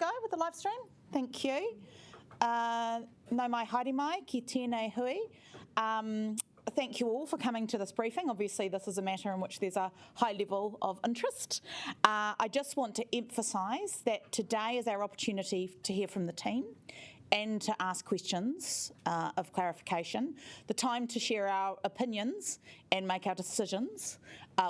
go with the live stream. Thank you. No mai haere mai, ki tēnei hui. Thank you all for coming to this briefing. Obviously, this is a matter in which there's a high level of interest. I just want to emphasise that today is our opportunity to hear from the team and to ask questions of clarification. The time to share our opinions and make our decisions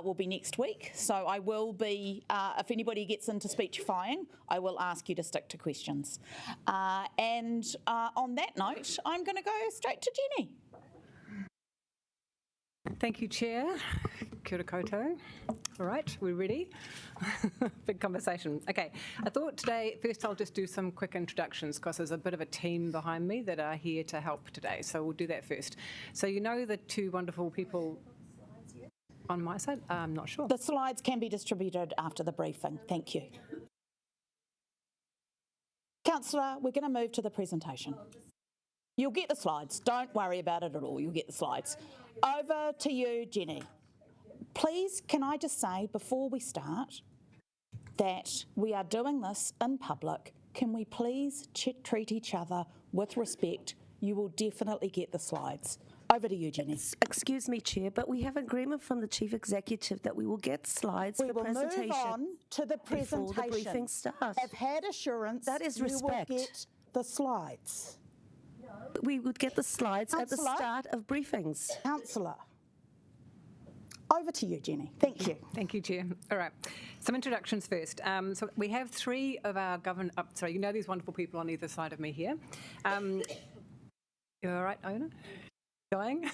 will be next week. So I will be, if anybody gets into speechifying, I will ask you to stick to questions. And on that note, I'm going to go straight to Jenny. Thank you, Chair. Kia ora koutou. All right, we're ready. Big conversation. Okay, I thought today, first I'll just do some quick introductions because there's a bit of a team behind me that are here to help today. So we'll do that first. So you know the two wonderful people on my side? I'm not sure. The slides can be distributed after the briefing. Thank you. Councillor, we're going to move to the presentation. You'll get the slides. Don't worry about it at all. You'll get the slides. Over to you, Jenny. Please, can I just say before we start that we are doing this in public. Can we please treat each other with respect? You will definitely get the slides. Over to you, Jenny. Excuse me, Chair, but we have agreement from the Chief Executive that we will get slides for presentation. We will move on to the presentation. Before the briefing starts. I've had assurance that is respect. You will get the slides. We would get the slides Councillor? at the start of briefings. Councillor. Over to you, Jenny. Thank you. Thank you, Chair. All right, some introductions first. So we have three of our sorry, you know these wonderful people on either side of me here. You all right, Iona? Going?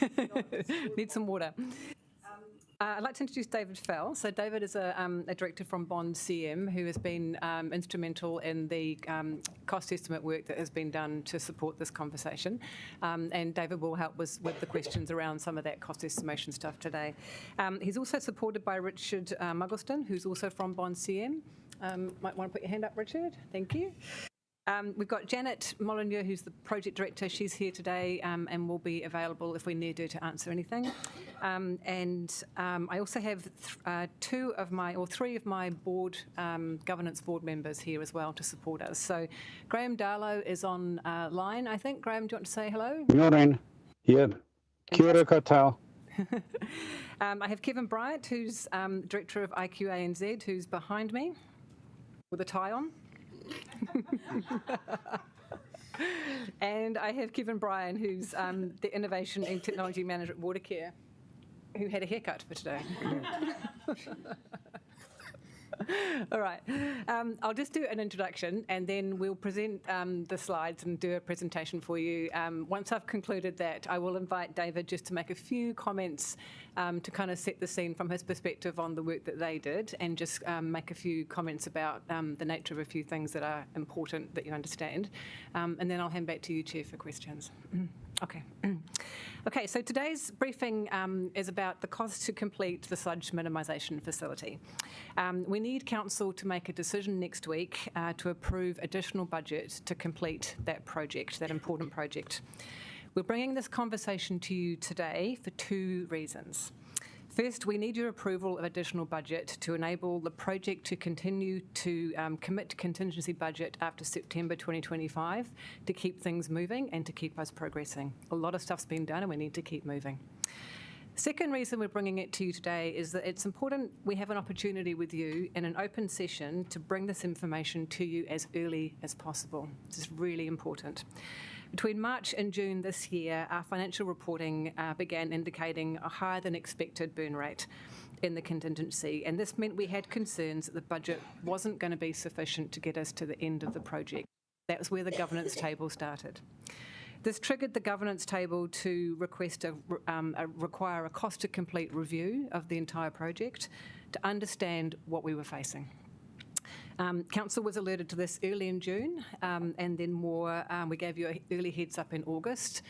Need some water. I'd like to introduce David Fell. So David is a director from Bond CM who has been instrumental in the cost estimate work that has been done to support this conversation. And David will help us with the questions around some of that cost estimation stuff today. He's also supported by Richard Muggleston, who's also from Bond CM. Might want to put your hand up, Richard. Thank you. We've got Janet Molyneux, who's the project director. She's here today and will be available if we need her to answer anything. I also have three of my board governance board members here as well to support us. So Graham Darlow is on line, I think. Graham, do you want to say hello? Morning. Yeah. Kia ora koutou. I have Kevin Bryant, who's director of IQANZ, who's behind me with a tie on. And I have Kevin Bryan, who's the Innovation and Technology Manager at Watercare, who had a haircut for today. All right, I'll just do an introduction and then we'll present the slides and do a presentation for you. Once I've concluded that, I will invite David just to make a few comments to kind of set the scene from his perspective on the work that they did and just make a few comments about the nature of a few things that are important that you understand. And then I'll hand back to you, Chair, for questions. Okay. Okay, so today's briefing is about the cost to complete the Sludge minimisation facility. We need Council to make a decision next week to approve additional budget to complete that project, that important project. We're bringing this conversation to you today for two reasons. First, we need your approval of additional budget to enable the project to continue to commit to contingency budget after September 2025 to keep things moving and to keep us progressing. A lot of stuff's been done and we need to keep moving. Second reason we're bringing it to you today is that it's important we have an opportunity with you in an open session to bring this information to you as early as possible. This is really important. Between March and June this year, our financial reporting began indicating a higher than expected burn rate in the contingency, and this meant we had concerns that the budget wasn't going to be sufficient to get us to the end of the project. That was where the governance table started. This triggered the governance table to request require a cost to complete review of the entire project to understand what we were facing. Council was alerted to this early in June and then more, we gave you an early heads up in August,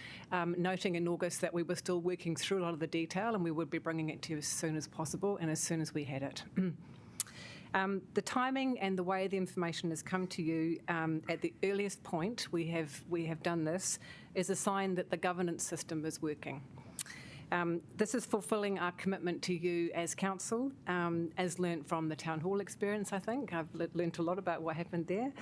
noting in August that we were still working through a lot of the detail and we would be bringing it to you as soon as possible and as soon as we had it. The timing and the way the information has come to you at the earliest point we have done this is a sign that the governance system is working. This is fulfilling our commitment to you as council, as learnt from the town hall experience, I think. I've learnt a lot about what happened there.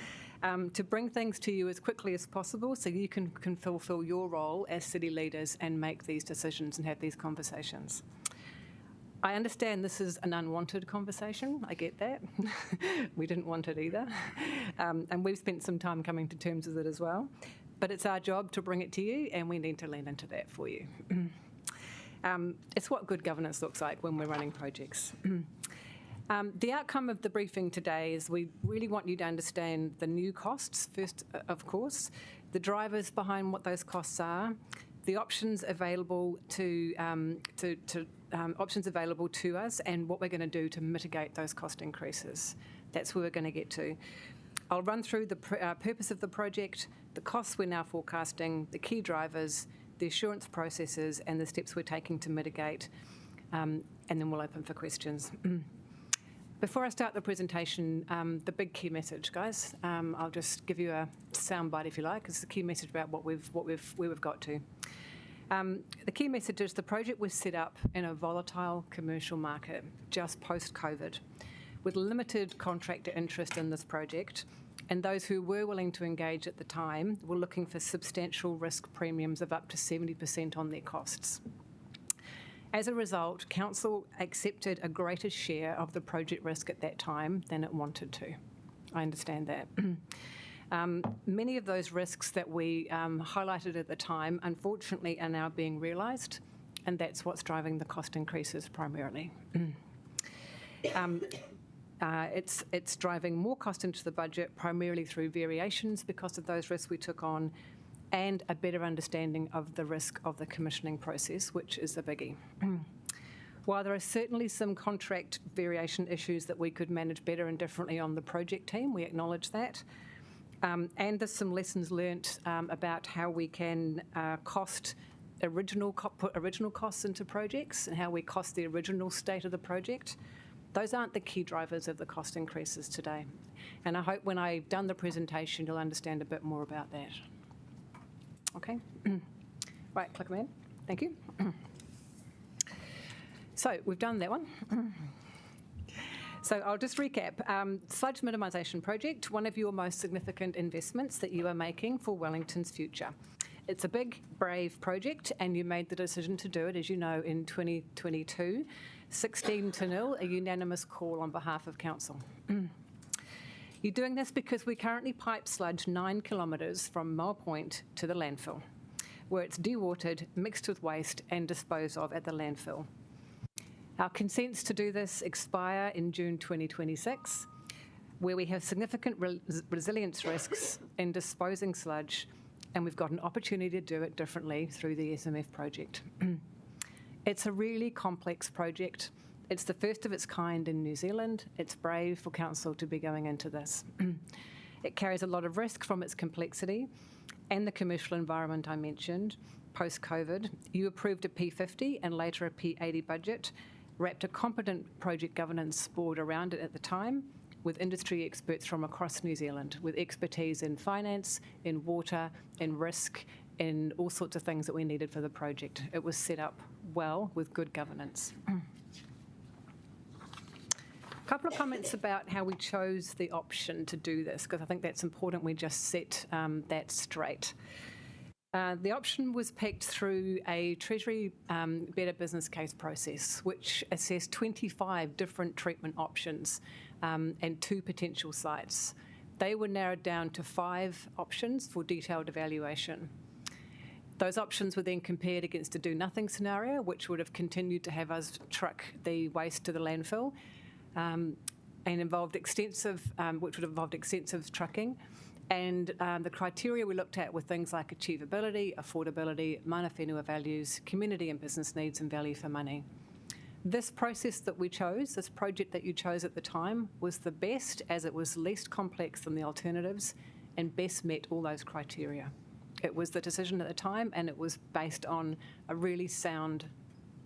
To bring things to you as quickly as possible so you can fulfil your role as city leaders and make these decisions and have these conversations. I understand this is an unwanted conversation. I get that. We didn't want it either. And we've spent some time coming to terms with it as well. But it's our job to bring it to you, and we need to lean into that for you. It's what good governance looks like when we're running projects. The outcome of the briefing today is we really want you to understand the new costs first, of course, the drivers behind what those costs are, the options available to us, and what we're going to do to mitigate those cost increases. That's where we're going to get to. I'll run through the purpose of the project, the costs we're now forecasting, the key drivers, the assurance processes, and the steps we're taking to mitigate, and then we'll open for questions. Before I start the presentation, the big key message, guys. I'll just give you a soundbite, if you like. It's the key message about where we've got to. The key message is the project was set up in a volatile commercial market just post-COVID, with limited contractor interest in this project, and those who were willing to engage at the time were looking for substantial risk premiums of up to 70% on their costs. As a result, Council accepted a greater share of the project risk at that time than it wanted to. I understand that. Many of those risks that we highlighted at the time, unfortunately, are now being realised, and that's what's driving the cost increases primarily. It's driving more cost into the budget, primarily through variations because of those risks we took on, and a better understanding of the risk of the commissioning process, which is a biggie. While there are certainly some contract variation issues that we could manage better and differently on the project team, we acknowledge that. And there's some lessons learnt about how we can put original costs into projects and how we cost the original state of the project. Those aren't the key drivers of the cost increases today. And I hope when I've done the presentation, you'll understand a bit more about that. Okay. Right, click them in. Thank you. So we've done that one. So I'll just recap. Sludge Minimisation Project, one of your most significant investments that you are making for Wellington's future. It's a big, brave project, and you made the decision to do it, as you know, in 2022, 16-0, a unanimous call on behalf of Council. You're doing this because we currently pipe sludge 9 kilometres from Moa Point to the landfill, where it's dewatered, mixed with waste and disposed of at the landfill. Our consents to do this expire in June 2026, where we have significant resilience risks in disposing sludge, and we've got an opportunity to do it differently through the SMF project. It's a really complex project. It's the first of its kind in New Zealand. It's brave for Council to be going into this. It carries a lot of risk from its complexity and the commercial environment I mentioned. Post-COVID, you approved a P50 and later a P80 budget, wrapped a competent project governance board around it at the time, with industry experts from across New Zealand, with expertise in finance, in water, in risk, in all sorts of things that we needed for the project. It was set up well with good governance. A couple of comments about how we chose the option to do this, because I think that's important we just set that straight. The option was picked through a Treasury Better Business Case process, which assessed 25 different treatment options and 2 potential sites. They were narrowed down to 5 options for detailed evaluation. Those options were then compared against a do-nothing scenario, which would have continued to have us truck the waste to the landfill, and involved which would have involved extensive trucking. And the criteria we looked at were things like achievability, affordability, mana whenua values, community and business needs, and value for money. This process that we chose, this project that you chose at the time, was the best as it was least complex than the alternatives and best met all those criteria. It was the decision at the time, and it was based on a really sound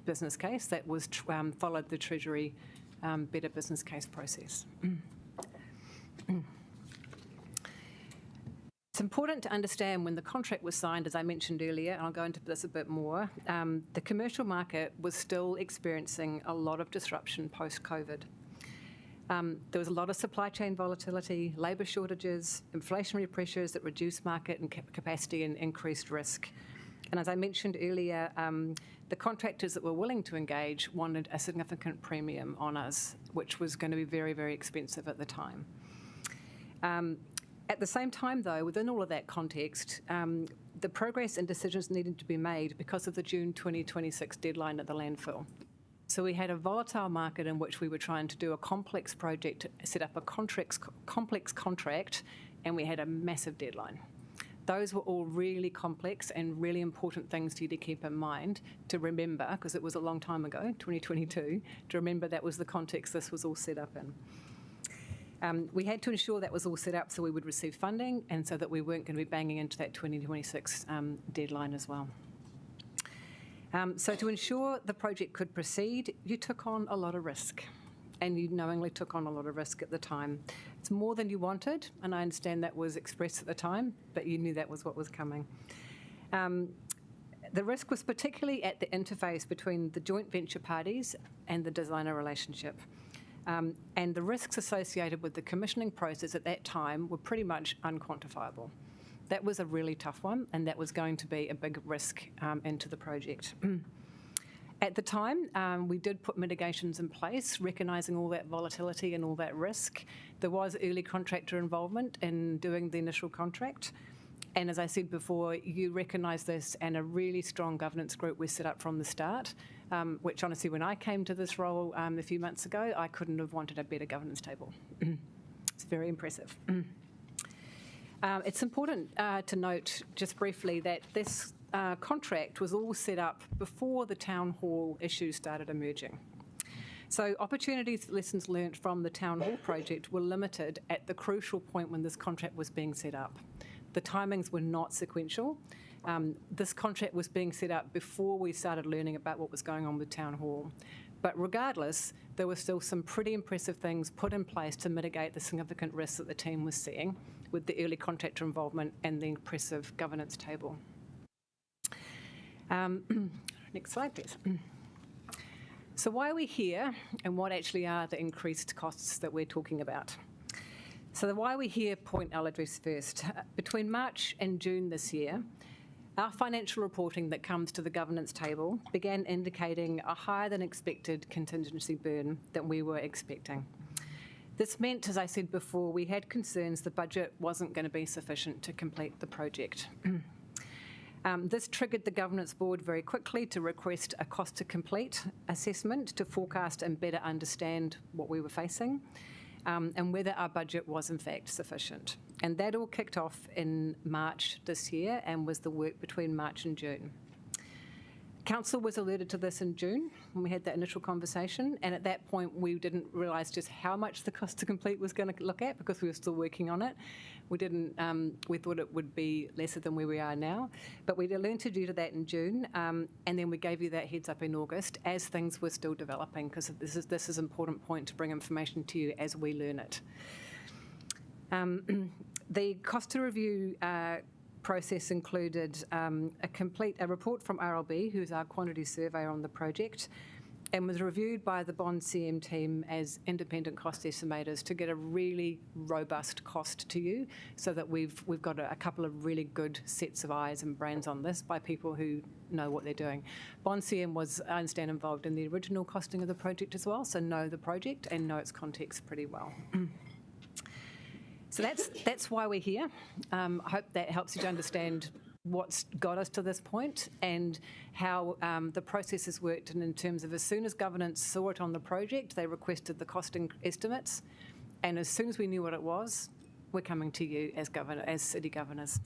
business case that was followed the Treasury Better Business Case process. It's important to understand when the contract was signed, as I mentioned earlier, and I'll go into this a bit more, the commercial market was still experiencing a lot of disruption post-COVID. There was a lot of supply chain volatility, labour shortages, inflationary pressures that reduced market and capacity and increased risk. And as I mentioned earlier, the contractors that were willing to engage wanted a significant premium on us, which was going to be very, very expensive at the time. At the same time, though, within all of that context, the progress and decisions needed to be made because of the June 2026 deadline at the landfill. So we had a volatile market in which we were trying to do a complex project, set up a complex contract, and we had a massive deadline. Those were all really complex and really important things for you to keep in mind, to remember, because it was a long time ago, 2022, to remember that was the context this was all set up in. We had to ensure that was all set up so we would receive funding and so that we weren't going to be banging into that 2026 deadline as well. So to ensure the project could proceed, you took on a lot of risk, and you knowingly took on a lot of risk at the time. It's more than you wanted, and I understand that was expressed at the time, but you knew that was what was coming. The risk was particularly at the interface between the joint venture parties and the designer relationship. And the risks associated with the commissioning process at that time were pretty much unquantifiable. That was a really tough one, and that was going to be a big risk into the project. At the time, we did put mitigations in place, recognising all that volatility and all that risk. There was early contractor involvement in doing the initial contract. And as I said before, you recognise this, and a really strong governance group was set up from the start, which honestly, when I came to this role a few months ago, I couldn't have wanted a better governance table. It's very impressive. It's important to note just briefly that this contract was all set up before the town hall issues started emerging. So opportunities, lessons learnt from the town hall project were limited at the crucial point when this contract was being set up. The timings were not sequential. This contract was being set up before we started learning about what was going on with town hall. But regardless, there were still some pretty impressive things put in place to mitigate the significant risks that the team was seeing with the early contractor involvement and the impressive governance table. Next slide, please. So why are we here, and what actually are the increased costs that we're talking about? So the why we're here point I'll address first. Between March and June this year, our financial reporting that comes to the governance table began indicating a higher than expected contingency burn than we were expecting. This meant, as I said before, we had concerns the budget wasn't going to be sufficient to complete the project. This triggered the governance board very quickly to request a cost to complete assessment to forecast and better understand what we were facing. And whether our budget was in fact sufficient. And that all kicked off in March this year and was the work between March and June. Council was alerted to this in June when we had that initial conversation, and at that point we didn't realise just how much the cost to complete was going to look at because we were still working on it. We thought it would be lesser than where we are now, but we alerted you to that in June, and then we gave you that heads up in August as things were still developing, because this is an important point to bring information to you as we learn it. The cost to review process included a report from RLB, who's our quantity surveyor on the project, and was reviewed by the Bond CM team as independent cost estimators to get a really robust cost to you, so that we've got a couple of really good sets of eyes and brains on this by people who know what they're doing. Bond CM was, I understand, involved in the original costing of the project as well, so know the project and know its context pretty well. So that's why we're here. I hope that helps you to understand what's got us to this point and how the process has worked, and in terms of as soon as governance saw it on the project, they requested the costing estimates, and as soon as we knew what it was, we're coming to you as city governors.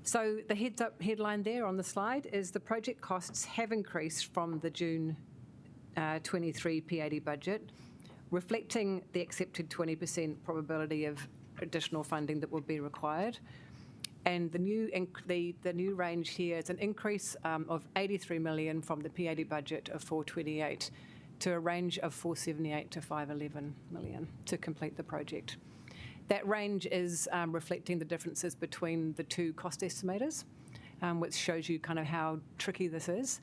So the heads up headline there on the slide is the project costs have increased from the June 23 P80 budget, reflecting the accepted 20% probability of additional funding that would be required. And the new range here is an increase of 83 million from the P80 budget of 428 to a range of 478 to 511 million to complete the project. That range is reflecting the differences between the two cost estimators, which shows you kind of how tricky this is.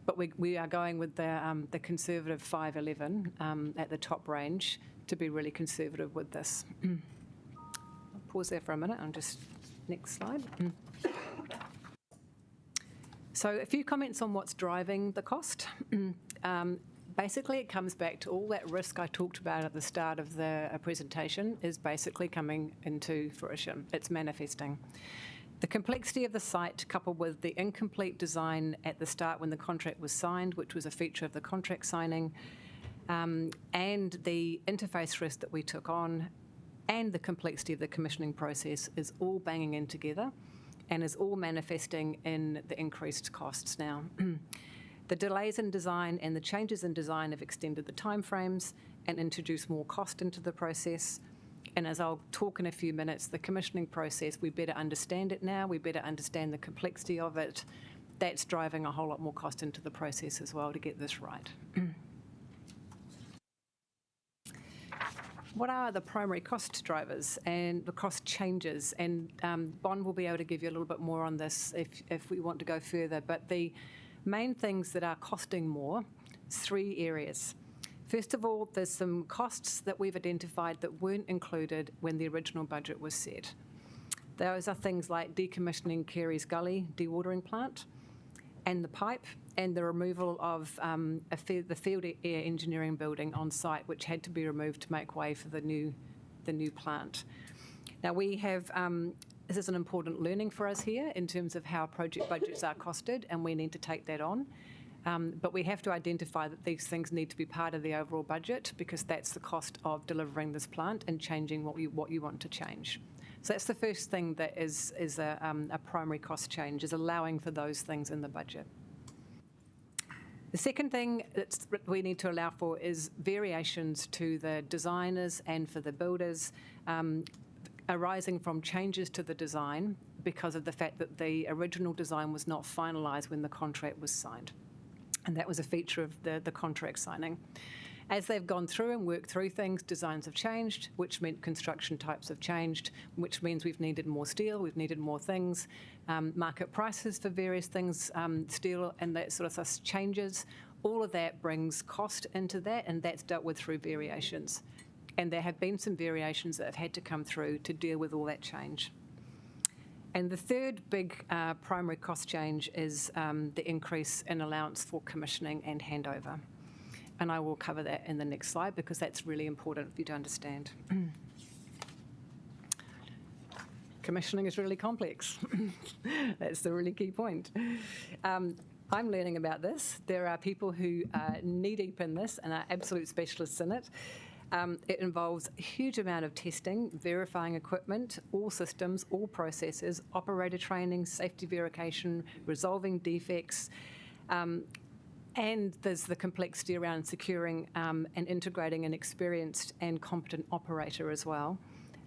But we are going with the conservative 511 at the top range to be really conservative with this. I'll pause there for a minute and just, next slide. So a few comments on what's driving the cost. Basically, it comes back to all that risk I talked about at the start of the presentation is basically coming into fruition. It's manifesting. The complexity of the site, coupled with the incomplete design at the start when the contract was signed, which was a feature of the contract signing, and the interface risk that we took on, and the complexity of the commissioning process is all banging in together and is all manifesting in the increased costs now. The delays in design and the changes in design have extended the timeframes and introduced more cost into the process. And as I'll talk in a few minutes, the commissioning process, we better understand it now, we better understand the complexity of it. That's driving a whole lot more cost into the process as well to get this right. What are the primary cost drivers and the cost changes? And Bon will be able to give you a little bit more on this if we want to go further. But the main things that are costing more, 3 areas. First of all, there's some costs that we've identified that weren't included when the original budget was set. Those are things like decommissioning Carey's Gully dewatering plant and the pipe and the removal of the field air engineering building on site, which had to be removed to make way for the new plant. Now we have this is an important learning for us here in terms of how project budgets are costed, and we need to take that on. But we have to identify that these things need to be part of the overall budget because that's the cost of delivering this plant and changing what you want to change. So that's the first thing that is a primary cost change, is allowing for those things in the budget. The second thing that we need to allow for is variations to the designers and for the builders, arising from changes to the design because of the fact that the original design was not finalised when the contract was signed. And that was a feature of the contract signing. As they've gone through and worked through things, designs have changed, which meant construction types have changed, which means we've needed more steel, we've needed more things. Market prices for various things, steel and that sort of changes. All of that brings cost into that, and that's dealt with through variations. And there have been some variations that have had to come through to deal with all that change. And the third big primary cost change is the increase in allowance for commissioning and handover. And I will cover that in the next slide because that's really important for you to understand. Commissioning is really complex. That's the really key point. I'm learning about this. There are people who are knee-deep in this and are absolute specialists in it. It involves a huge amount of testing, verifying equipment, all systems, all processes, operator training, safety verification, resolving defects, and there's the complexity around securing and integrating an experienced and competent operator as well.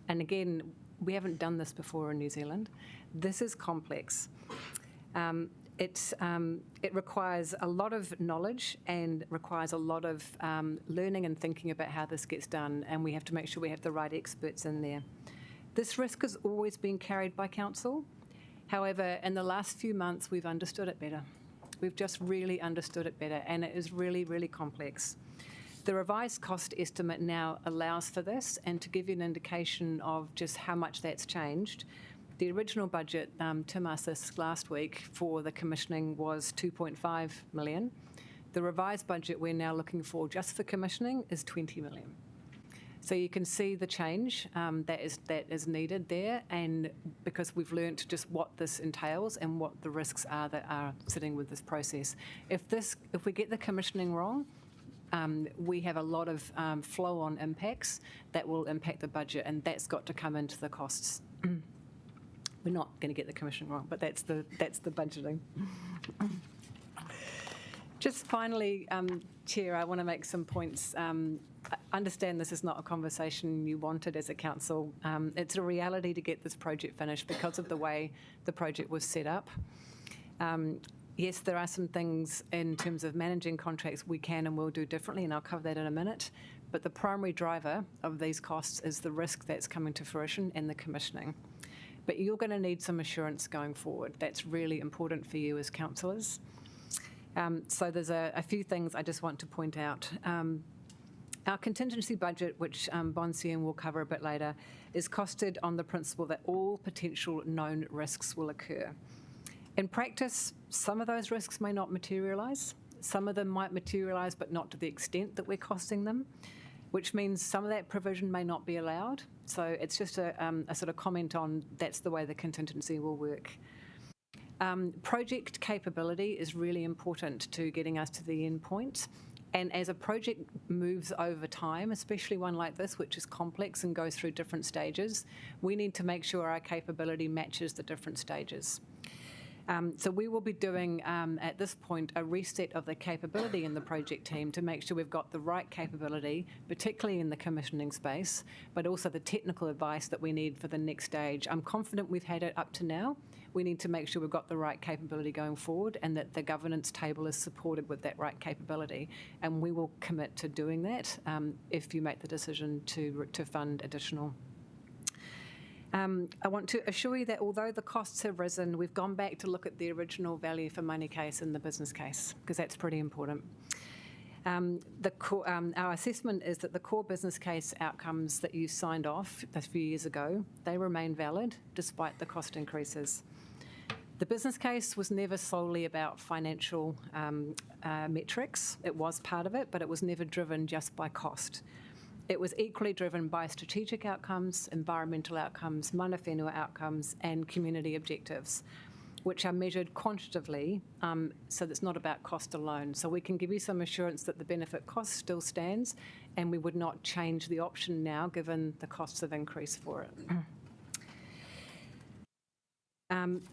And again, we haven't done this before in New Zealand. This is complex. It requires a lot of knowledge and requires a lot of learning and thinking about how this gets done, and we have to make sure we have the right experts in there. This risk has always been carried by council. However, in the last few months, we've understood it better. We've just really understood it better, and it is really, really complex. The revised cost estimate now allows for this, and to give you an indication of just how much that's changed, the original budget, Tim asked this last week, for the commissioning was 2.5 million. The revised budget we're now looking for just for commissioning is 20 million. So you can see the change that is needed there, and because we've learnt just what this entails and what the risks are that are sitting with this process. If we get the commissioning wrong, we have a lot of flow-on impacts that will impact the budget, and that's got to come into the costs. We're not going to get the commissioning wrong, but that's the budgeting. Just finally, Chair, I want to make some points. I understand this is not a conversation you wanted as a council. It's a reality to get this project finished because of the way the project was set up. Yes, there are some things in terms of managing contracts we can and will do differently, and I'll cover that in a minute. But the primary driver of these costs is the risk that's coming to fruition and the commissioning. But you're going to need some assurance going forward. That's really important for you as councillors. So there's a few things I just want to point out. Our contingency budget, which Bonsian will cover a bit later, is costed on the principle that all potential known risks will occur. In practice, some of those risks may not materialise. Some of them might materialise, but not to the extent that we're costing them, which means some of that provision may not be allowed. So it's just a sort of comment on that's the way the contingency will work. Project capability is really important to getting us to the end point. And as a project moves over time, especially one like this, which is complex and goes through different stages, we need to make sure our capability matches the different stages. So we will be doing, at this point, a reset of the capability in the project team to make sure we've got the right capability, particularly in the commissioning space, but also the technical advice that we need for the next stage. I'm confident we've had it up to now. We need to make sure we've got the right capability going forward and that the governance table is supported with that right capability. And we will commit to doing that if you make the decision to fund additional. I want to assure you that although the costs have risen, we've gone back to look at the original value for money case and the business case, because that's pretty important. Our assessment is that the core business case outcomes that you signed off a few years ago, they remain valid despite the cost increases. The business case was never solely about financial metrics. It was part of it, but it was never driven just by cost. It was equally driven by strategic outcomes, environmental outcomes, mana whenua outcomes, and community objectives, which are measured quantitatively, so that's not about cost alone. So we can give you some assurance that the benefit cost still stands, and we would not change the option now given the costs have increased for it.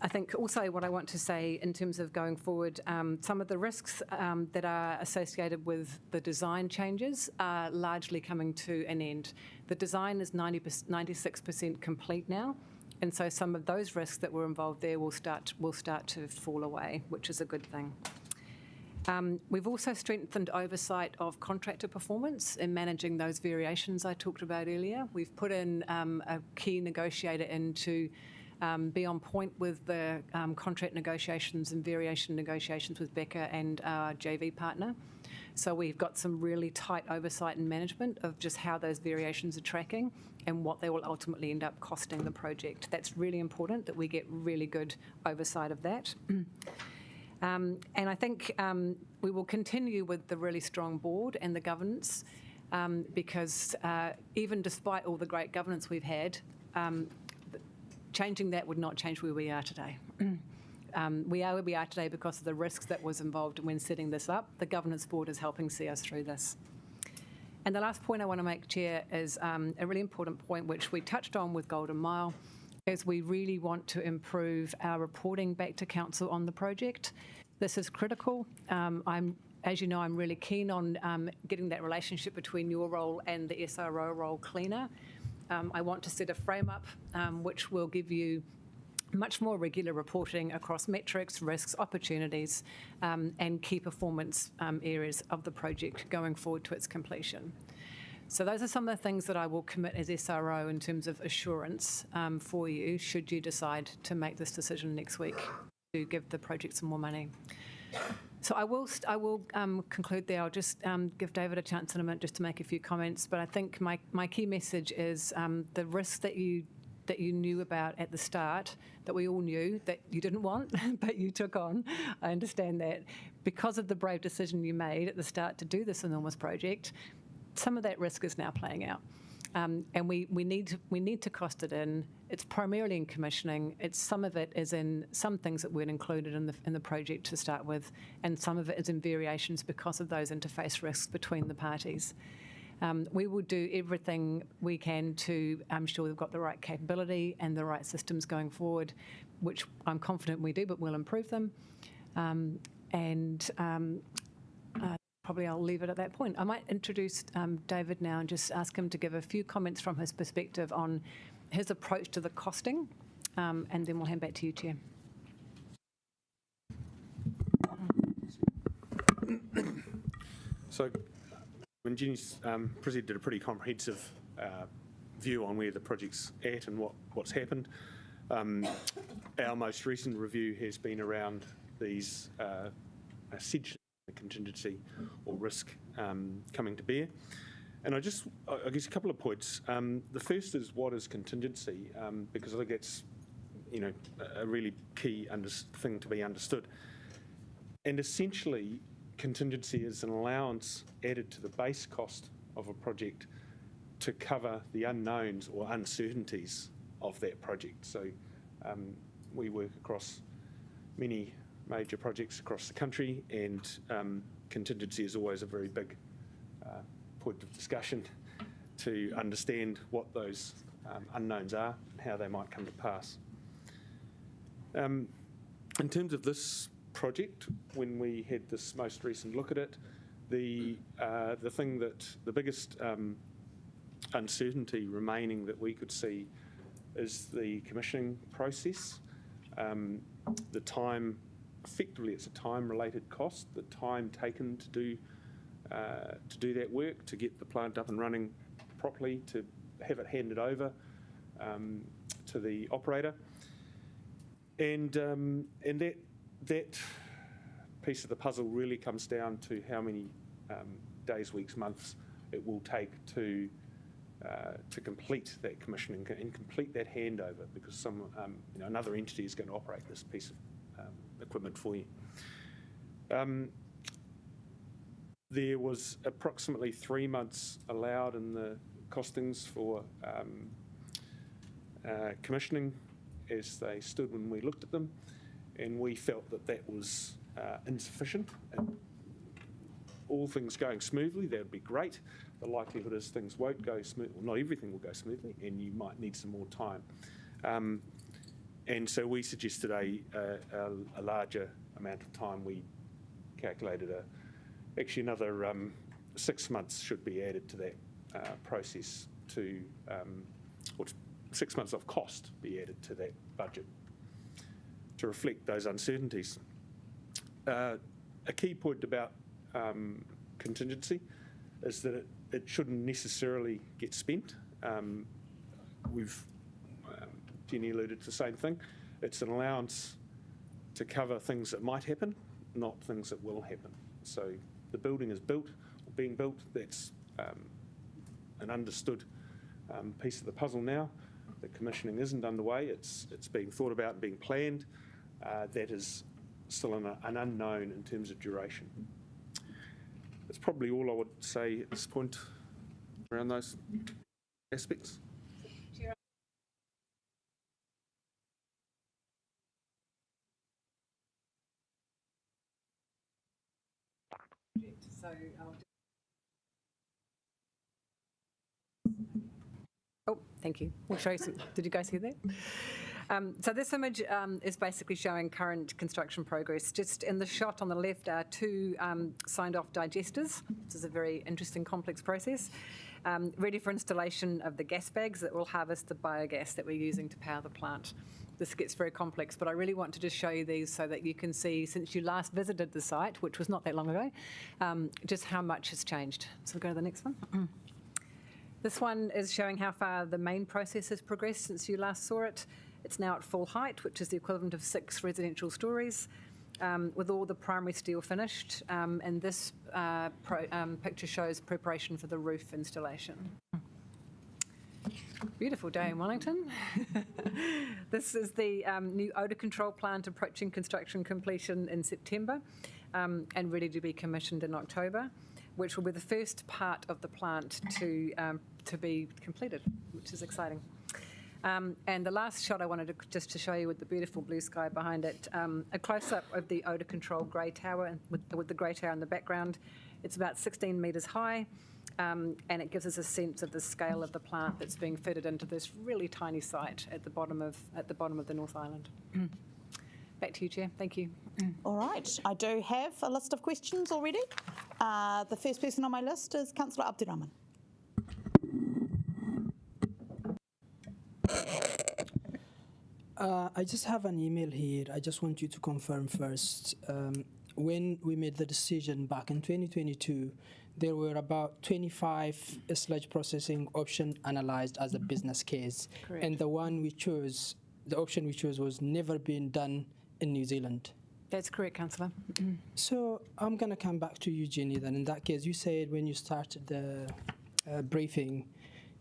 I think also what I want to say in terms of going forward, some of the risks that are associated with the design changes are largely coming to an end. The design is 96% complete now, and so some of those risks that were involved there will start to fall away, which is a good thing. We've also strengthened oversight of contractor performance in managing those variations I talked about earlier. We've put in a key negotiator in to be on point with the contract negotiations and variation negotiations with Becker and our JV partner. So we've got some really tight oversight and management of just how those variations are tracking and what they will ultimately end up costing the project. That's really important that we get really good oversight of that. And I think we will continue with the really strong board and the governance because even despite all the great governance we've had, changing that would not change where we are today. We are where we are today because of the risks that was involved when setting this up. The governance board is helping see us through this. And the last point I want to make, Chair, is a really important point which we touched on with Golden Mile, is we really want to improve our reporting back to Council on the project. This is critical. As you know, I'm really keen on getting that relationship between your role and the SRO role cleaner. I want to set a frame up which will give you much more regular reporting across metrics, risks, opportunities, and key performance areas of the project going forward to its completion. So those are some of the things that I will commit as SRO in terms of assurance for you should you decide to make this decision next week to give the project some more money. So I will conclude there. I'll just give David a chance in a minute just to make a few comments. But I think my key message is the risks that you knew about at the start, that we all knew that you didn't want, but you took on. I understand that because of the brave decision you made at the start to do this enormous project, some of that risk is now playing out. And we need to cost it in. It's primarily in commissioning. Some of it is in some things that weren't included in the project to start with, and some of it is in variations because of those interface risks between the parties. We will do everything we can to ensure we've got the right capability and the right systems going forward, which I'm confident we do, but we'll improve them. Probably I'll leave it at that point. I might introduce David now and just ask him to give a few comments from his perspective on his approach to the costing, and then we'll hand back to you, Chair. So when Jenny's presented a pretty comprehensive view on where the project's at and what's happened, our most recent review has been around these essentially contingency or risk coming to bear. And I guess a couple of points. The first is, what is contingency? Because I think that's, a really key thing to be understood. And essentially, contingency is an allowance added to the base cost of a project to cover the unknowns or uncertainties of that project. So we work across many major projects across the country, and contingency is always a very big point of discussion to understand what those unknowns are and how they might come to pass. In terms of this project, when we had this most recent look at it, the biggest uncertainty remaining that we could see is the commissioning process. The time, effectively, it's a time-related cost. The time taken to do that work, to get the plant up and running properly, to have it handed over to the operator, and that piece of the puzzle really comes down to how many days, weeks, months it will take to complete that commissioning and complete that handover, because another entity is going to operate this piece of equipment for you. There was approximately 3 months allowed in the costings for commissioning as they stood when we looked at them, and we felt that was insufficient. And all things going smoothly, that would be great. The likelihood is things won't go smoothly, well, not everything will go smoothly, and you might need some more time. And so we suggested a larger amount of time. We calculated actually another 6 months should be added to that process or 6 months of cost be added to that budget to reflect those uncertainties. A key point about contingency is that it shouldn't necessarily get spent. Jenny alluded to the same thing. It's an allowance to cover things that might happen, not things that will happen. So the building is built, or being built. That's an understood piece of the puzzle now. The commissioning isn't underway. It's being thought about and being planned. That is still an unknown in terms of duration. That's probably all I would say at this point around those aspects. Oh, thank you. We'll show you some. Did you guys hear that? So this image is basically showing current construction progress. Just in the shot on the left are two signed-off digesters. This is a very interesting, complex process, ready for installation of the gas bags that will harvest the biogas that we're using to power the plant. This gets very complex, but I really want to just show you these so that you can see, since you last visited the site, which was not that long ago, just how much has changed. So we'll go to the next one. This one is showing how far the main process has progressed since you last saw it. It's now at full height, which is the equivalent of 6 residential stories, with all the primary steel finished. And this picture shows preparation for the roof installation. Beautiful day in Wellington. This is the new odour control plant approaching construction completion in September and ready to be commissioned in October, which will be the first part of the plant to be completed, which is exciting. And the last shot I wanted to show you with the beautiful blue sky behind it, a close-up of the odour control grey tower with the grey tower in the background. It's about 16 metres high, and it gives us a sense of the scale of the plant that's being fitted into this really tiny site at the bottom of the North Island. Back to you, Chair. Thank you. All right. I do have a list of questions already. The first person on my list is Councillor Abdirahman. I just have an email here. I just want you to confirm first. when we made the decision back in 2022, there were about 25 sludge processing options analyzed as a business case. Correct. And the option we chose was never been done in New Zealand. That's correct, Councillor. So I'm going to come back to you, Jenny, then. In that case, you said when you started the briefing,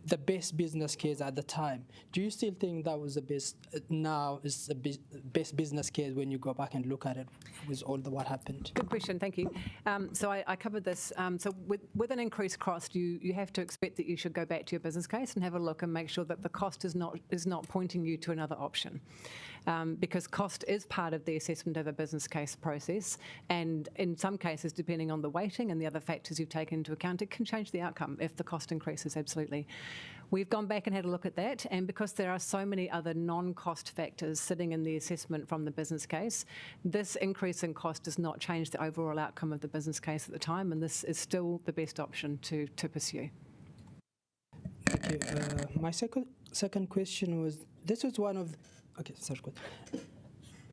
the best business case at the time. Do you still think that was the best, now is the best business case when you go back and look at it with all what happened? Good question, thank you. So I covered this. So with an increased cost, you have to expect that you should go back to your business case and have a look and make sure that the cost is not pointing you to another option. Because cost is part of the assessment of a business case process, and in some cases, depending on the weighting and the other factors you've taken into account, it can change the outcome if the cost increases, absolutely. We've gone back and had a look at that, and because there are so many other non-cost factors sitting in the assessment from the business case, this increase in cost does not change the overall outcome of the business case at the time, and this is still the best option to pursue. Okay, my second question was, this was one of, okay, sorry, good.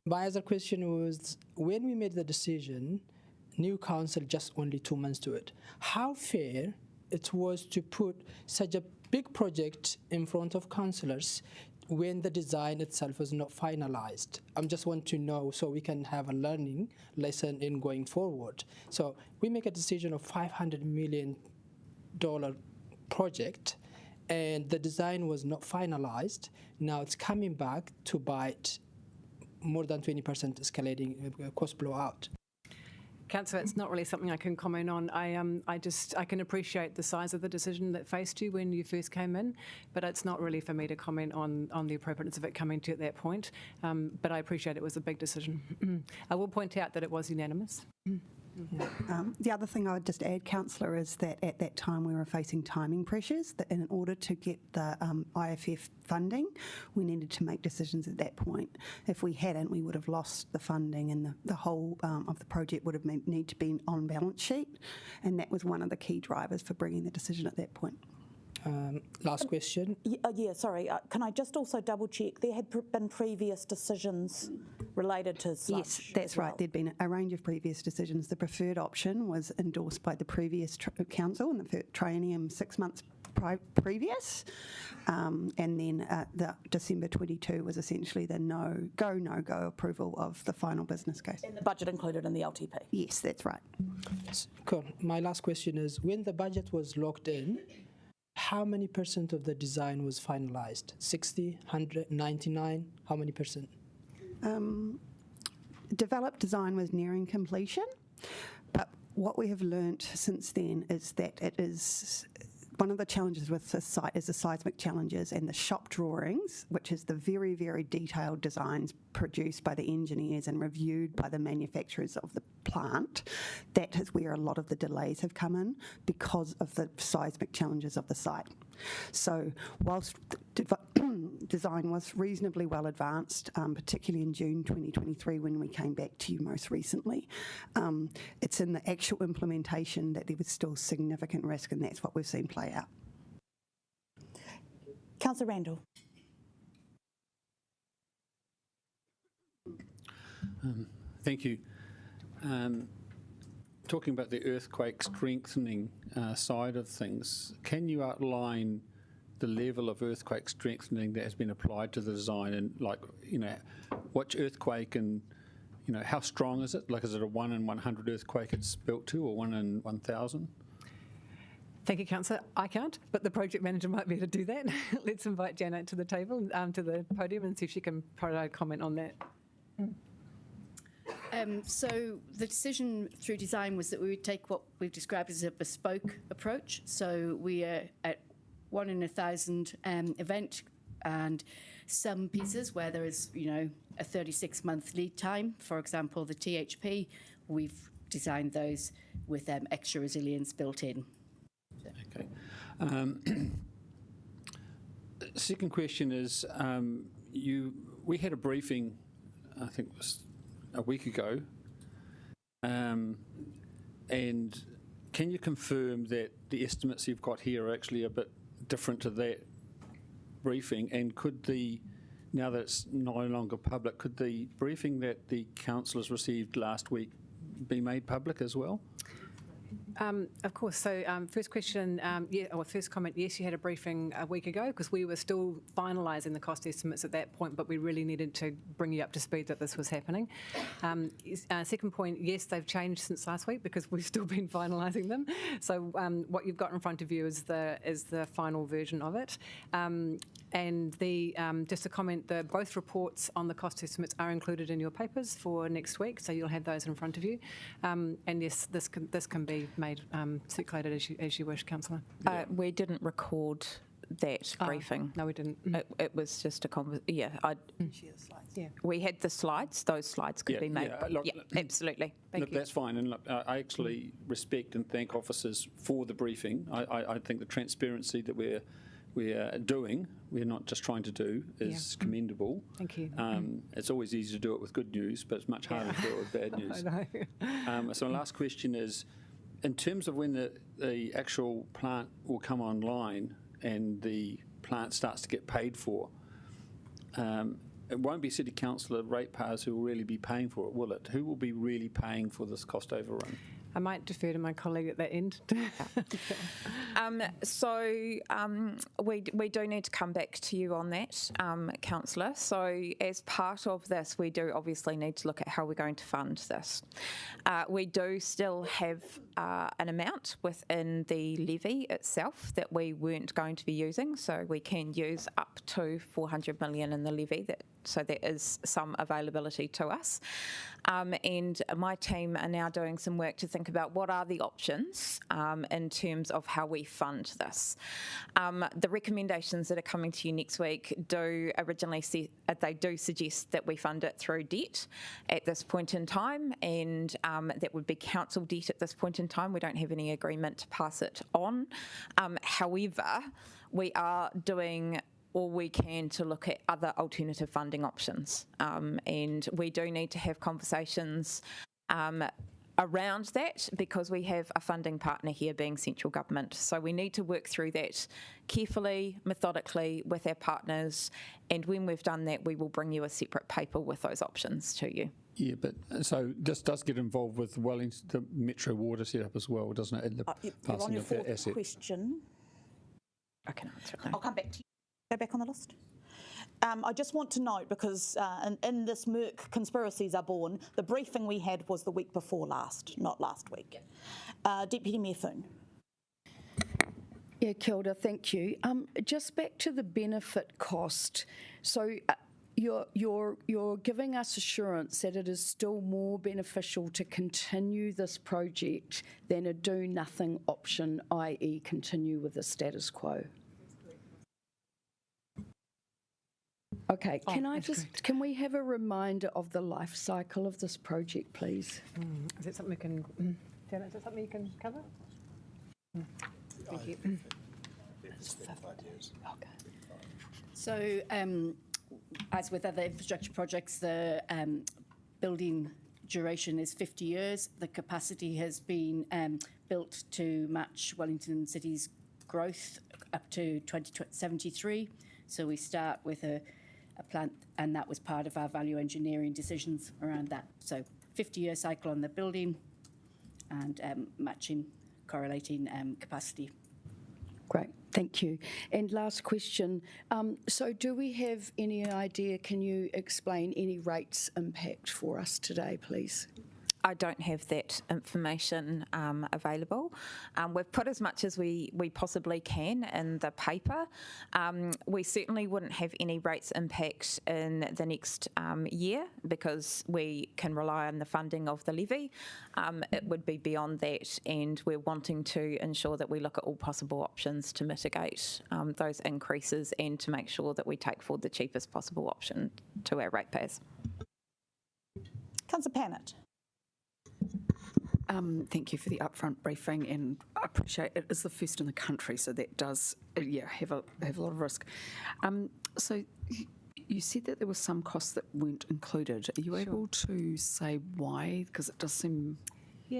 My other question was, when we made the decision, new council just only 2 months to it, how fair it was to put such a big project in front of councillors when the design itself was not finalized? I just want to know so we can have a learning lesson in going forward. So we make a decision of $500 million project, and the design was not finalized. Now it's coming back to bite more than 20% escalating cost blowout. Councillor, it's not really something I can comment on. I can appreciate the size of the decision that faced you when you first came in, but it's not really for me to comment on the appropriateness of it coming to you at that point. But I appreciate it was a big decision. I will point out that it was unanimous. The other thing I would just add, Councillor, is that at that time we were facing timing pressures, that in order to get the IFF funding, we needed to make decisions at that point. If we hadn't, we would have lost the funding, and the whole of the project would have need to be on balance sheet, and that was one of the key drivers for bringing the decision at that point. Last question. Yeah, sorry. Can I just also double check? There had been previous decisions related to sludge. Yes, that's right. There'd been a range of previous decisions. The preferred option was endorsed by the previous council in the triennium 6 months previous, and then the December 22 was essentially the no-go approval of the final business case. And the budget included in the LTP? Yes, that's right. Cool. My last question is, when the budget was locked in, how many % of the design was finalized? 60, 100, 99? How many %? Developed design was nearing completion, but what we have learnt since then is that it is one of the challenges with this site is the seismic challenges and the shop drawings, which is the very, very detailed designs produced by the engineers and reviewed by the manufacturers of the plant. That is where a lot of the delays have come in because of the seismic challenges of the site. So whilst design was reasonably well advanced, particularly in June 2023 when we came back to you most recently, it's in the actual implementation that there was still significant risk, and that's what we've seen play out. Councillor Randall. Thank you. Talking about the earthquake strengthening side of things, can you outline the level of earthquake strengthening that has been applied to the design, and which earthquake, and how strong is it? Like, is it a 1 in 100 earthquake it's built to, or 1 in 1,000? Thank you, Councillor. I can't, but the project manager might be able to do that. Let's invite Janet to the table, to the podium, and see if she can provide a comment on that. So the decision through design was that we would take what we've described as a bespoke approach. So we are at 1 in 1,000 event, and some pieces where there is, a 36-month lead time. For example, the THP, we've designed those with extra resilience built in. Okay. Second question is, we had a briefing, I think it was a week ago, and can you confirm that the estimates you've got here are actually a bit different to that briefing, and now that it's no longer public, could the briefing that the councillors received last week be made public as well? Of course. So first question, first comment, yes, you had a briefing a week ago because we were still finalising the cost estimates at that point, but we really needed to bring you up to speed that this was happening. Second point, yes, they've changed since last week because we've still been finalising them. So what you've got in front of you is the final version of it. And just a comment, both reports on the cost estimates are included in your papers for next week, so you'll have those in front of you. And yes, this can be made circulated as you wish, Councillor. We didn't record that briefing. No, we didn't. It was just a conversation. Share the slides. Yeah. We had the slides. Those slides could be made. Look, Absolutely. Look, that's fine. And look, I actually respect and thank officers for the briefing. I think the transparency that we're doing, we're not just trying to do, is commendable. Thank you. It's always easy to do it with good news, but it's much harder to do it with bad news. I know. So my last question is, in terms of when the actual plant will come online and the plant starts to get paid for, it won't be City Council ratepayers who will really be paying for it, will it? Who will be really paying for this cost overrun? I might defer to my colleague at that end. We do need to come back to you on that, Councillor. So as part of this, we do obviously need to look at how we're going to fund this. We do still have an amount within the levy itself that we weren't going to be using, so we can use up to 400 million in the levy, so there is some availability to us. And my team are now doing some work to think about what are the options in terms of how we fund this. The recommendations that are coming to you next week do suggest that we fund it through debt at this point in time, and that would be council debt at this point in time. We don't have any agreement to pass it on. However, we are doing all we can to look at other alternative funding options. And we do need to have conversations around that because we have a funding partner here being central government. So we need to work through that carefully, methodically with our partners. And when we've done that, we will bring you a separate paper with those options to you. Yeah, but so this does get involved with Wellington, the Metro Water setup as well, doesn't it? In the You're on passing your of that fourth asset. question. I can answer it now. I'll come back to you. Go back on the list. I just want to note, because in this Merck conspiracies are born, the briefing we had was the week before last, not last week. Deputy Mayor Foon. Yeah, kia ora, thank you. Just back to the benefit cost. So you're giving us assurance that it is still more beneficial to continue this project than a do nothing option, i.e. continue with the status quo. Okay, can we have a reminder of the life cycle of this project, please? Is that something we can, Janet, is that something you can cover? Thank you. Okay. So, as with other infrastructure projects, the building duration is 50 years. The capacity has been built to match Wellington City's growth up to 2073. So we start with a plant, and that was part of our value engineering decisions around that. So 50-year cycle on the building and matching, correlating capacity. Great, thank you. And last question, so do we have any idea, can you explain any rates impact for us today, please? I don't have that information available. We've put as much as we possibly can in the paper. We certainly wouldn't have any rates impact in the next year because we can rely on the funding of the levy. It would be beyond that, and we're wanting to ensure that we look at all possible options to mitigate those increases and to make sure that we take forward the cheapest possible option to our ratepayers. Councillor Pannett. Thank you for the upfront briefing, and I appreciate it is the first in the country, so that does have a lot of risk. So you said that there were some costs that weren't included. Are you able to say why? Because it does seem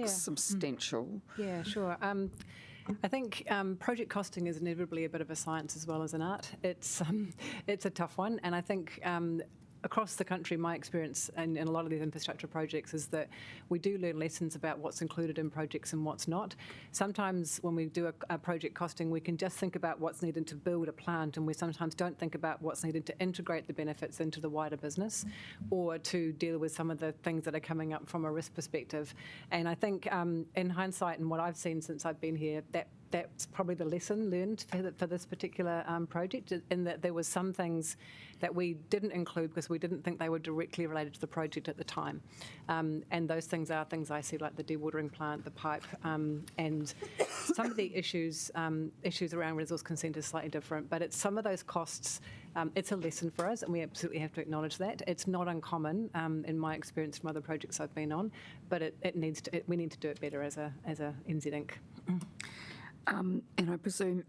substantial. Yeah, sure. I think project costing is inevitably a bit of a science as well as an art. It's a tough one, and I think across the country, my experience in a lot of these infrastructure projects is that we do learn lessons about what's included in projects and what's not. Sometimes when we do a project costing, we can just think about what's needed to build a plant, and we sometimes don't think about what's needed to integrate the benefits into the wider business or to deal with some of the things that are coming up from a risk perspective. And I think in hindsight and what I've seen since I've been here, that's probably the lesson learned for this particular project, in that there was some things that we didn't include because we didn't think they were directly related to the project at the time. And those things are things I see, like the dewatering plant, the pipe, and some of the issues around resource consent is slightly different, but it's some of those costs. It's a lesson for us, and we absolutely have to acknowledge that. It's not uncommon in my experience from other projects I've been on, but we need to do it better as a NZ Inc. And I presume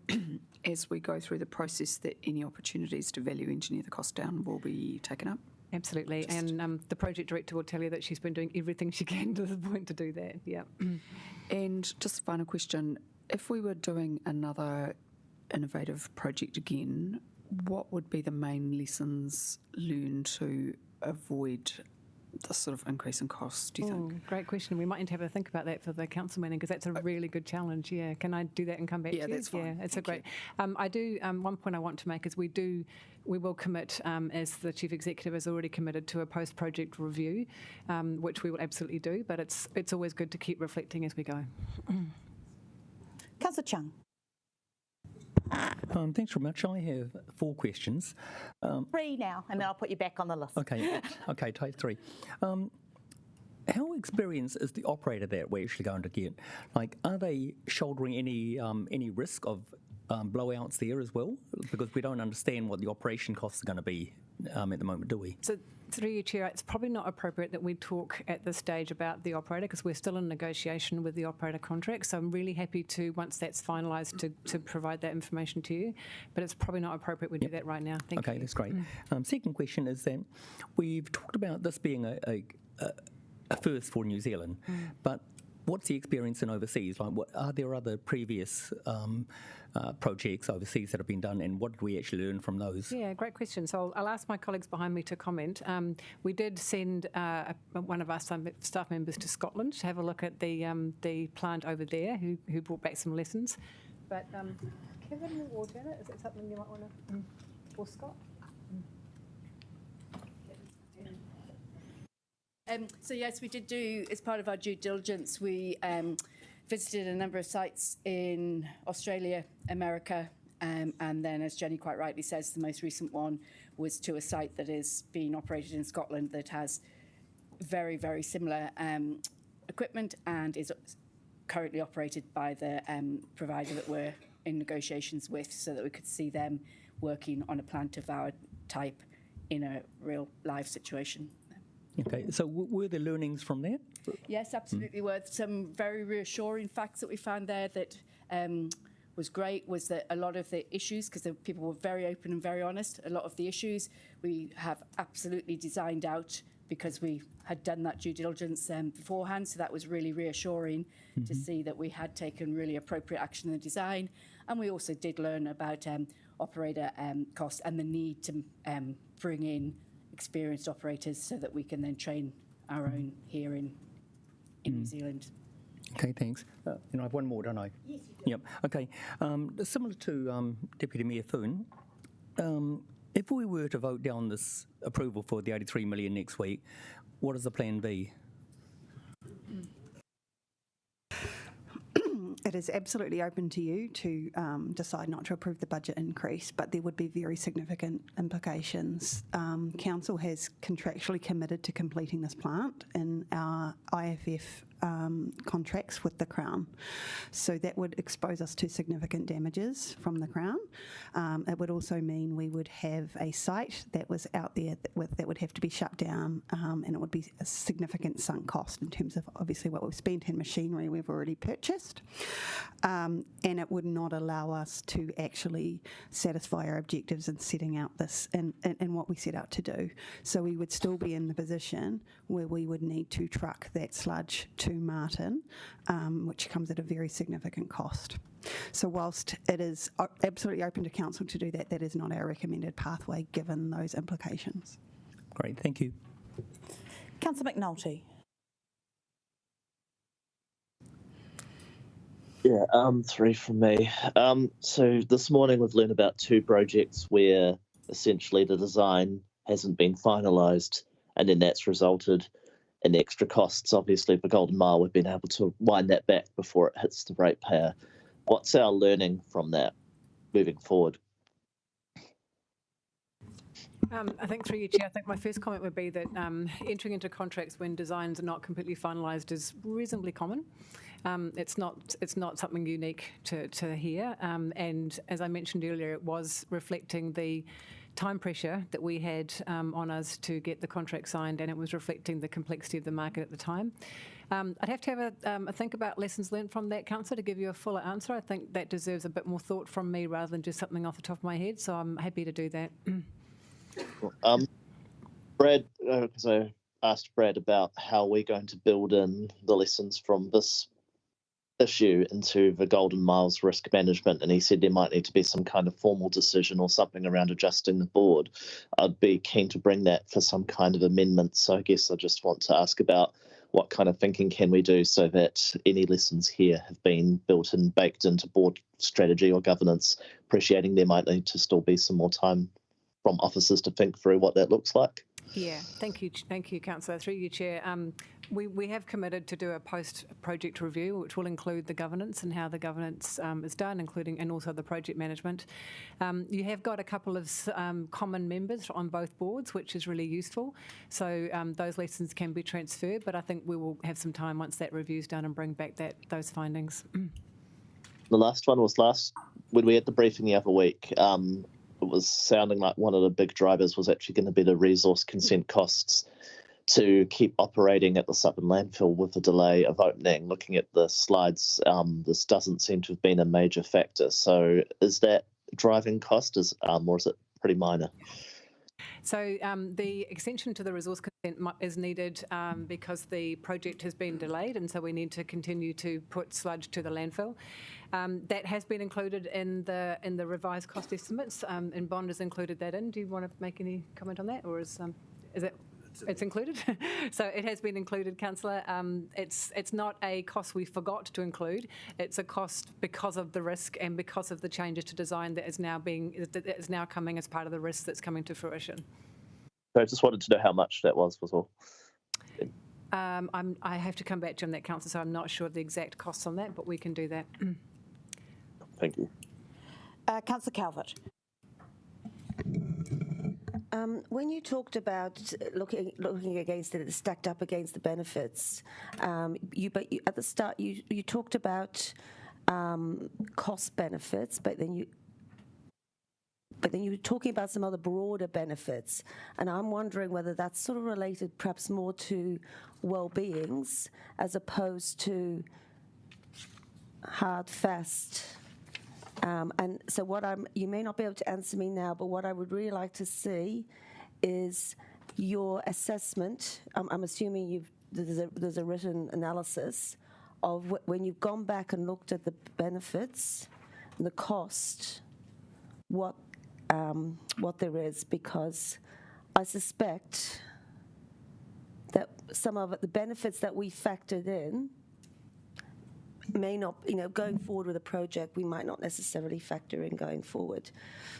as we go through the process that any opportunities to value engineer the cost down will be taken up? Absolutely, and the project director will tell you that she's been doing everything she can to the point to do that, yeah. And just a final question, if we were doing another innovative project again, what would be the main lessons learned to avoid the sort of increase in costs, do you think? Great question. We might need to have a think about that for the council meeting, because that's a really good challenge. Yeah, can I do that and come back to you? Yeah, that's fine. Yeah, it's a great. I do. One point I want to make is we will commit, as the chief executive has already committed, to a post-project review, which we will absolutely do. But it's always good to keep reflecting as we go. Councillor Chung. Thanks very much. I have 4 questions. 3 now, and then I'll put you back on the list. Okay, take 3. How experienced is the operator that we're actually going to get? Like, are they shouldering any risk of blowouts there as well? Because we don't understand what the operation costs are going to be at the moment, do we? So, through you, Chair, it's probably not appropriate that we talk at this stage about the operator, because we're still in negotiation with the operator contract. So I'm really happy to, once that's finalised, to provide that information to you. But it's probably not appropriate we do that right now. Thank you. Okay, that's great. Second question is that we've talked about this being a first for New Zealand, but what's the experience in overseas? Like, are there other previous projects overseas that have been done, and what did we actually learn from those? Yeah, great question. So I'll ask my colleagues behind me to comment. We did send one of our staff members to Scotland to have a look at the plant over there, who brought back some lessons. But Kevin or Janet, is that something you might want to, or Scott? So yes, we did do, as part of our due diligence, we visited a number of sites in Australia, America, and then, as Jenny quite rightly says, the most recent one was to a site that is being operated in Scotland that has very, very similar equipment and is currently operated by the provider that we're in negotiations with, so that we could see them working on a plant of our type in a real live situation. Okay, so were there learnings from that? Yes, absolutely. Were some very reassuring facts that we found there that was great was that a lot of the issues, because the people were very open and very honest, a lot of the issues we have absolutely designed out because we had done that due diligence beforehand. So that was really reassuring to see that we had taken really appropriate action in the design. And we also did learn about operator cost and the need to bring in experienced operators so that we can then train our own here in New Zealand. Okay, thanks. I have one more, don't I? Yes, you do. Yep. Okay. Similar to Deputy Mayor Foon, if we were to vote down this approval for the 83 million next week, what is the plan B? It is absolutely open to you to decide not to approve the budget increase, but there would be very significant implications. Council has contractually committed to completing this plant in our IFF contracts with the Crown. So that would expose us to significant damages from the Crown. It would also mean we would have a site that was out there that would have to be shut down, and it would be a significant sunk cost in terms of obviously what we've spent in machinery we've already purchased. And it would not allow us to actually satisfy our objectives in setting out this and what we set out to do. So we would still be in the position where we would need to truck that sludge to Martin, which comes at a very significant cost. So whilst it is absolutely open to council to do that, that is not our recommended pathway given those implications. Great, thank you. Councillor McNulty. Yeah, three from me. So this morning we've learned about two projects where essentially the design hasn't been finalised, and then that's resulted in extra costs. Obviously, for Golden Mile, we've been able to wind that back before it hits the ratepayer. What's our learning from that moving forward? I think through you, Chair, I think my first comment would be that entering into contracts when designs are not completely finalised is reasonably common. It's not something unique to here. And as I mentioned earlier, it was reflecting the time pressure that we had on us to get the contract signed, and it was reflecting the complexity of the market at the time. I'd have to have a think about lessons learned from that, Councillor, to give you a fuller answer. I think that deserves a bit more thought from me rather than just something off the top of my head, so I'm happy to do that. Brad, because I asked Brad about how we're going to build in the lessons from this issue into the Golden Mile's risk management, and he said there might need to be some kind of formal decision or something around adjusting the board. I'd be keen to bring that for some kind of amendment, so I guess I just want to ask about what kind of thinking can we do so that any lessons here have been built and baked into board strategy or governance, appreciating there might need to still be some more time from officers to think through what that looks like. Yeah, thank you, Councillor. Through you, Chair. We have committed to do a post-project review, which will include the governance and how the governance is done, including and also the project management. You have got a couple of common members on both boards, which is really useful. So those lessons can be transferred, but I think we will have some time once that review's done and bring back those findings. The last one was when we had the briefing the other week. It was sounding like one of the big drivers was actually going to be the resource consent costs to keep operating at the Southern landfill with a delay of opening. Looking at the slides, this doesn't seem to have been a major factor. So is that driving cost, or is it pretty minor? So the extension to the resource consent is needed because the project has been delayed, and so we need to continue to put sludge to the landfill. That has been included in the revised cost estimates, and Bond has included that in. Do you want to make any comment on that, or is it? It's included. So it has been included, Councillor. It's not a cost we forgot to include. It's a cost because of the risk and because of the changes to design that is now coming as part of the risk that's coming to fruition. So I just wanted to know how much that was all. I have to come back to you on that, Councillor, so I'm not sure of the exact costs on that, but we can do that. Thank you. Councillor Calvert. When you talked about looking against it, stacked up against the benefits, at the start you talked about cost benefits, but then you were talking about some other broader benefits, and I'm wondering whether that's sort of related perhaps more to well-beings as opposed to hard, fast. And so you may not be able to answer me now, but what I would really like to see is your assessment. I'm assuming there's a written analysis of when you've gone back and looked at the benefits and the cost, what there is, because I suspect that some of the benefits that we factored in may not, going forward with a project, we might not necessarily factor in going forward.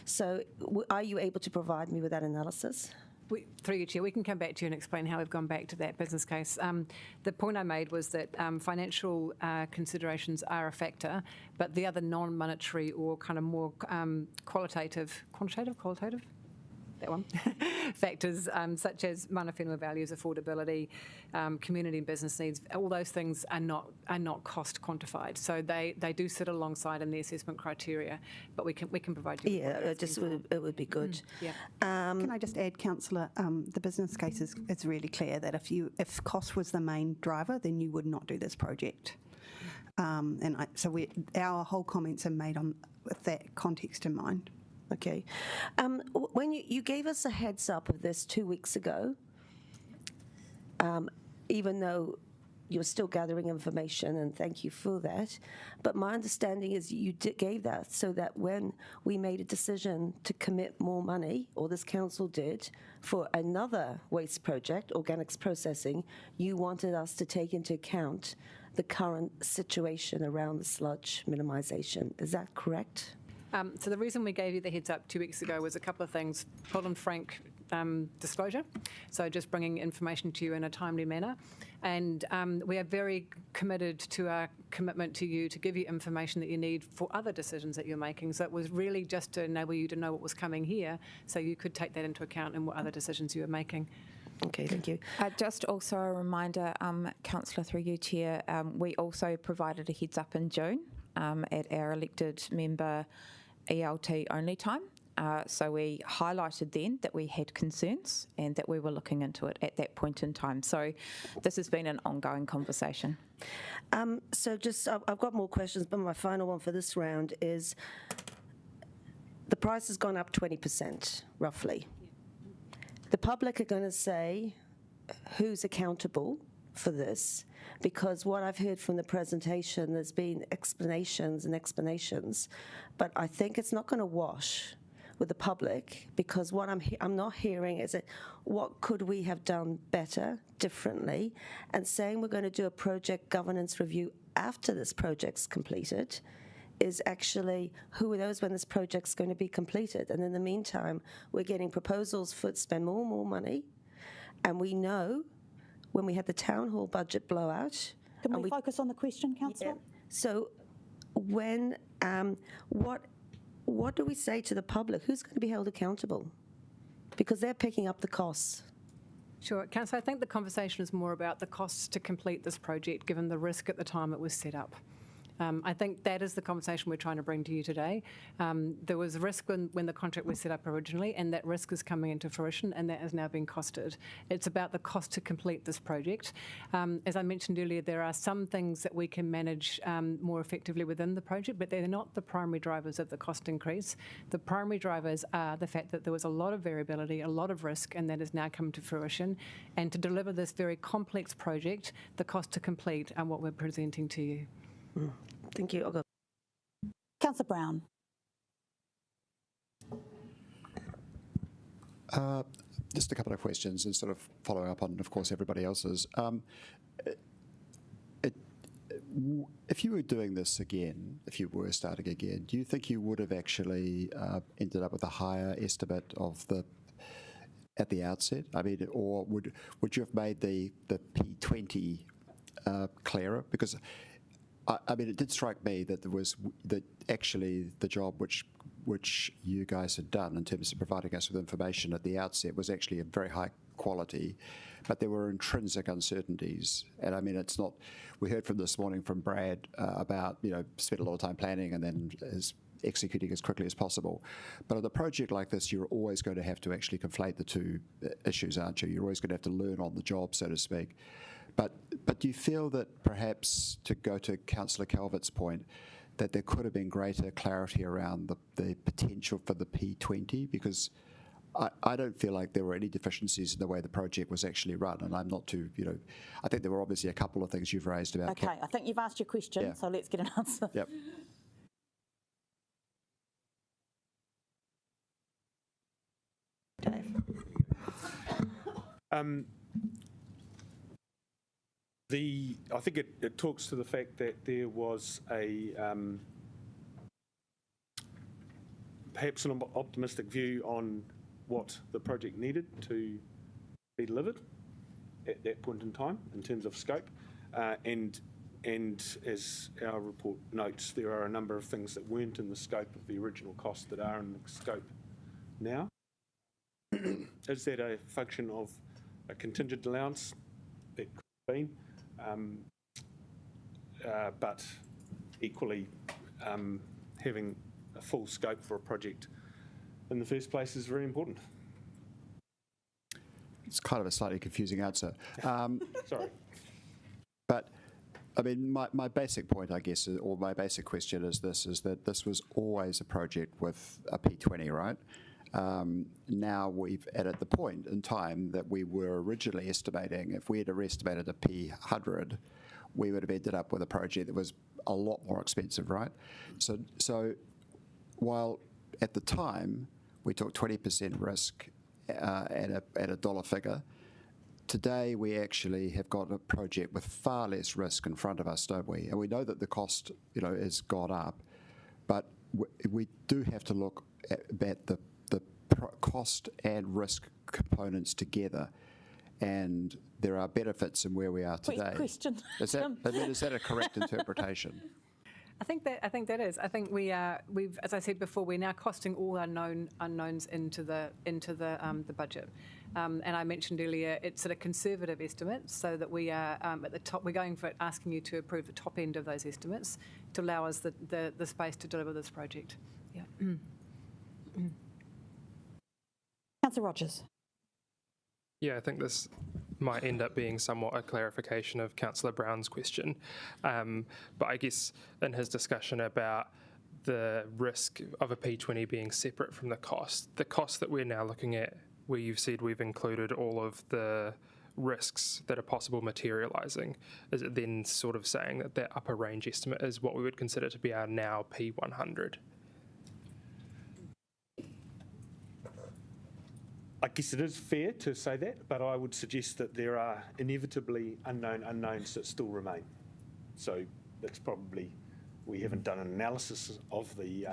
So are you able to provide me with that analysis? Through you, Chair, we can come back to you and explain how we've gone back to that business case. The point I made was that financial considerations are a factor, but the other non-monetary or kind of more qualitative, that one, factors such as mana whenua values, affordability, community and business needs, all those things are not cost quantified. So they do sit alongside in the assessment criteria, but we can provide you. Yeah, it would be good. Yeah. Can I just add, Councillor, the business case is really clear that if cost was the main driver, then you would not do this project. Our whole comments are made with that context in mind. Okay. When you gave us a heads up of this 2 weeks ago, even though you're still gathering information, and thank you for that. But my understanding is you gave that so that when we made a decision to commit more money, or this council did, for another waste project, organics processing, you wanted us to take into account the current situation around the sludge minimisation. Is that correct? So the reason we gave you the heads up 2 weeks ago was a couple of things. Full and frank disclosure, so just bringing information to you in a timely manner. And we are very committed to our commitment to you to give you information that you need for other decisions that you're making. So it was really just to enable you to know what was coming here so you could take that into account in what other decisions you were making. Okay, thank you. Just also a reminder, Councillor, through you, Chair, we also provided a heads up in June at our elected member ELT only time. So we highlighted then that we had concerns and that we were looking into it at that point in time. So this has been an ongoing conversation. So just, I've got more questions, but my final one for this round is the price has gone up 20%, roughly. The public are going to say who's accountable for this, because what I've heard from the presentation, there's been explanations and explanations, but I think it's not going to wash with the public, because what I'm not hearing is that what could we have done better, differently, and saying we're going to do a project governance review after this project's completed is actually who knows when this project's going to be completed. And in the meantime, we're getting proposals for spend more and more money, and we know when we had the town hall budget blowout. Can we focus on the question, Councillor? Yeah. So when, what do we say to the public? Who's going to be held accountable? Because they're picking up the costs. Sure. Councillor, I think the conversation is more about the costs to complete this project, given the risk at the time it was set up. I think that is the conversation we're trying to bring to you today. There was risk when the contract was set up originally, and that risk is coming into fruition, and that has now been costed. It's about the cost to complete this project. As I mentioned earlier, there are some things that we can manage more effectively within the project, but they're not the primary drivers of the cost increase. The primary drivers are the fact that there was a lot of variability, a lot of risk, and that has now come to fruition. And to deliver this very complex project, the cost to complete are what we're presenting to you. Thank you. I'll go. Councillor Brown. Just a couple of questions and sort of following up on, of course, everybody else's. If you were doing this again, if you were starting again, do you think you would have actually ended up with a higher estimate of at the outset? I mean, or would you have made the P20 clearer? Because I mean, it did strike me that actually the job which you guys had done in terms of providing us with information at the outset was actually a very high quality, but there were intrinsic uncertainties. And I mean, it's not. We heard from this morning from Brad about spent a lot of time planning and then executing as quickly as possible. But on a project like this, you're always going to have to actually conflate the two issues, aren't you? You're always going to have to learn on the job, so to speak. But do you feel that perhaps, to go to Councillor Calvert's point, that there could have been greater clarity around the potential for the P20? Because I don't feel like there were any deficiencies in the way the project was actually run, and I'm not too, I think there were obviously a couple of things you've raised about. Okay, I think you've asked your question, so let's get an answer. Yep. Dave. I think it talks to the fact that there was a perhaps an optimistic view on what the project needed to be delivered at that point in time in terms of scope, and as our report notes, there are a number of things that weren't in the scope of the original cost that are in the scope now. Is that a function of a contingent allowance? That could have been. But equally, having a full scope for a project in the first place is very important. It's kind of a slightly confusing answer. Sorry. But, I mean, my basic point, I guess, or my basic question is that this was always a project with a P20, right? Now we've at the point in time that we were originally estimating, if we had estimated a P100, we would have ended up with a project that was a lot more expensive, right? So while at the time we took 20% risk at a dollar figure, today we actually have got a project with far less risk in front of us, don't we? And we know that the cost, has gone up, but we do have to look at the cost and risk components together. And there are benefits in where we are today. Question. Is that a correct interpretation? I think that is. I think we've, as I said before, we're now costing all our known unknowns into the budget. And I mentioned earlier, it's at a conservative estimate, so that we are at the top. We're going for asking you to approve the top end of those estimates to allow us the space to deliver this project. Yeah. Councillor Rogers. Yeah, I think this might end up being somewhat a clarification of Councillor Brown's question. But I guess in his discussion about the risk of a P20 being separate from the cost that we're now looking at, where you've said we've included all of the risks that are possible materialising, is it then sort of saying that that upper range estimate is what we would consider to be our now P100? I guess it is fair to say that, but I would suggest that there are inevitably unknown unknowns that still remain. So that's probably, we haven't done an analysis of the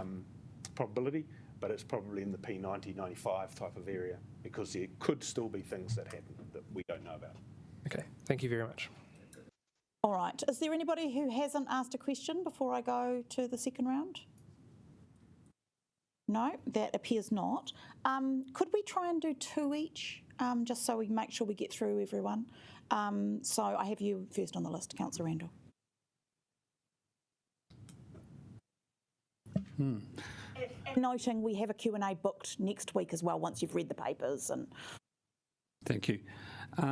probability, but it's probably in the P90, 95 type of area, because there could still be things that happen that we don't know about. Okay, thank you very much. All right. Is there anybody who hasn't asked a question before I go to the second round? No, that appears not. Could we try and do two each, just so we make sure we get through everyone? So I have you first on the list, Councillor Randall. Noting we have a Q&A booked next week as well, once you've read the papers. And Thank you. A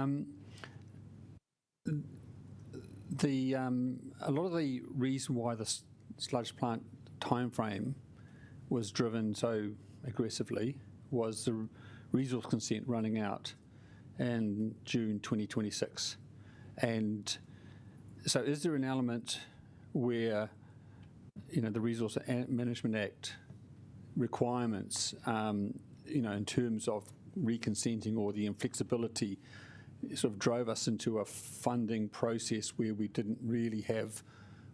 lot of the reason why the sludge plant timeframe was driven so aggressively was the resource consent running out in June 2026. And so is there an element where, the Resource Management Act requirements, in terms of reconsenting or the inflexibility sort of drove us into a funding process where we didn't really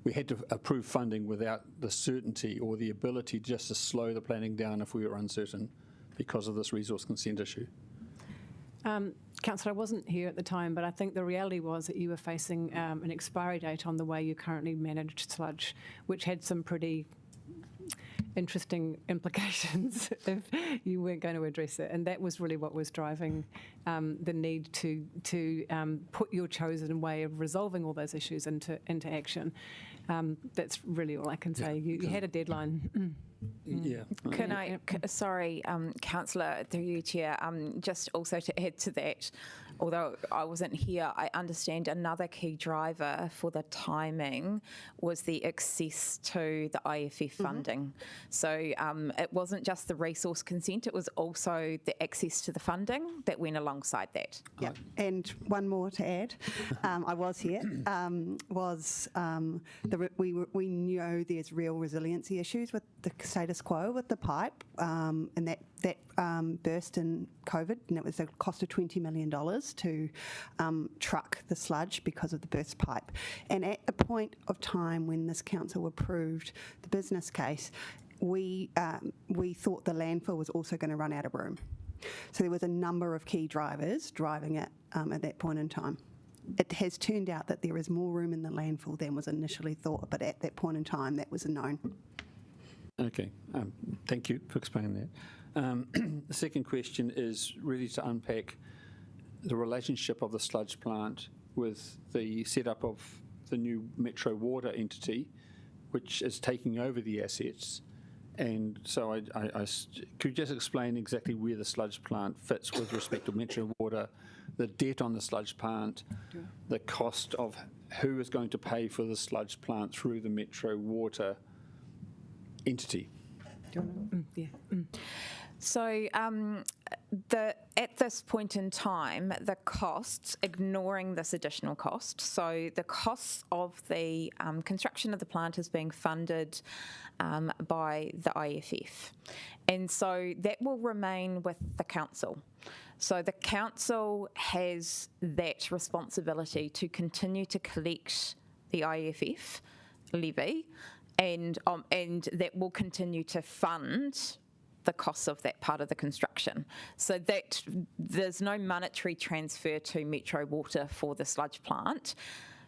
we had to approve funding without the certainty or the ability just to slow the planning down if we were uncertain because of this resource consent issue? Councillor, I wasn't here at the time, but I think the reality was that you were facing an expiry date on the way you currently managed sludge, which had some pretty interesting implications if you weren't going to address it. And that was really what was driving the need to put your chosen way of resolving all those issues into action. That's really all I can say. You had a deadline. Yeah. Can I, sorry, Councillor, through you, Chair, just also to add to that, although I wasn't here, I understand another key driver for the timing was the access to the IFF funding. So it wasn't just the resource consent, it was also the access to the funding that went alongside that. Yeah, and one more to add, I was here, we know there's real resiliency issues with the status quo with the pipe, and that burst in COVID, and it was a cost of $20 million to truck the sludge because of the burst pipe. And at the point of time when this council approved the business case, we thought the landfill was also going to run out of room. So there was a number of key drivers driving it at that point in time. It has turned out that there is more room in the landfill than was initially thought, but at that point in time, that was a known. Okay, thank you for explaining that. The second question is really to unpack the relationship of the sludge plant with the setup of the new Metro Water entity, which is taking over the assets. And so could you just explain exactly where the sludge plant fits with respect to Metro Water, the debt on the sludge plant, the cost of who is going to pay for the sludge plant through the Metro Water entity? Do you want to? So at this point in time, the costs, ignoring this additional cost, so the costs of the construction of the plant is being funded by the IFF. And so that will remain with the council. So the council has that responsibility to continue to collect the IFF levy, and that will continue to fund the costs of that part of the construction. So that there's no monetary transfer to Metro Water for the sludge plant.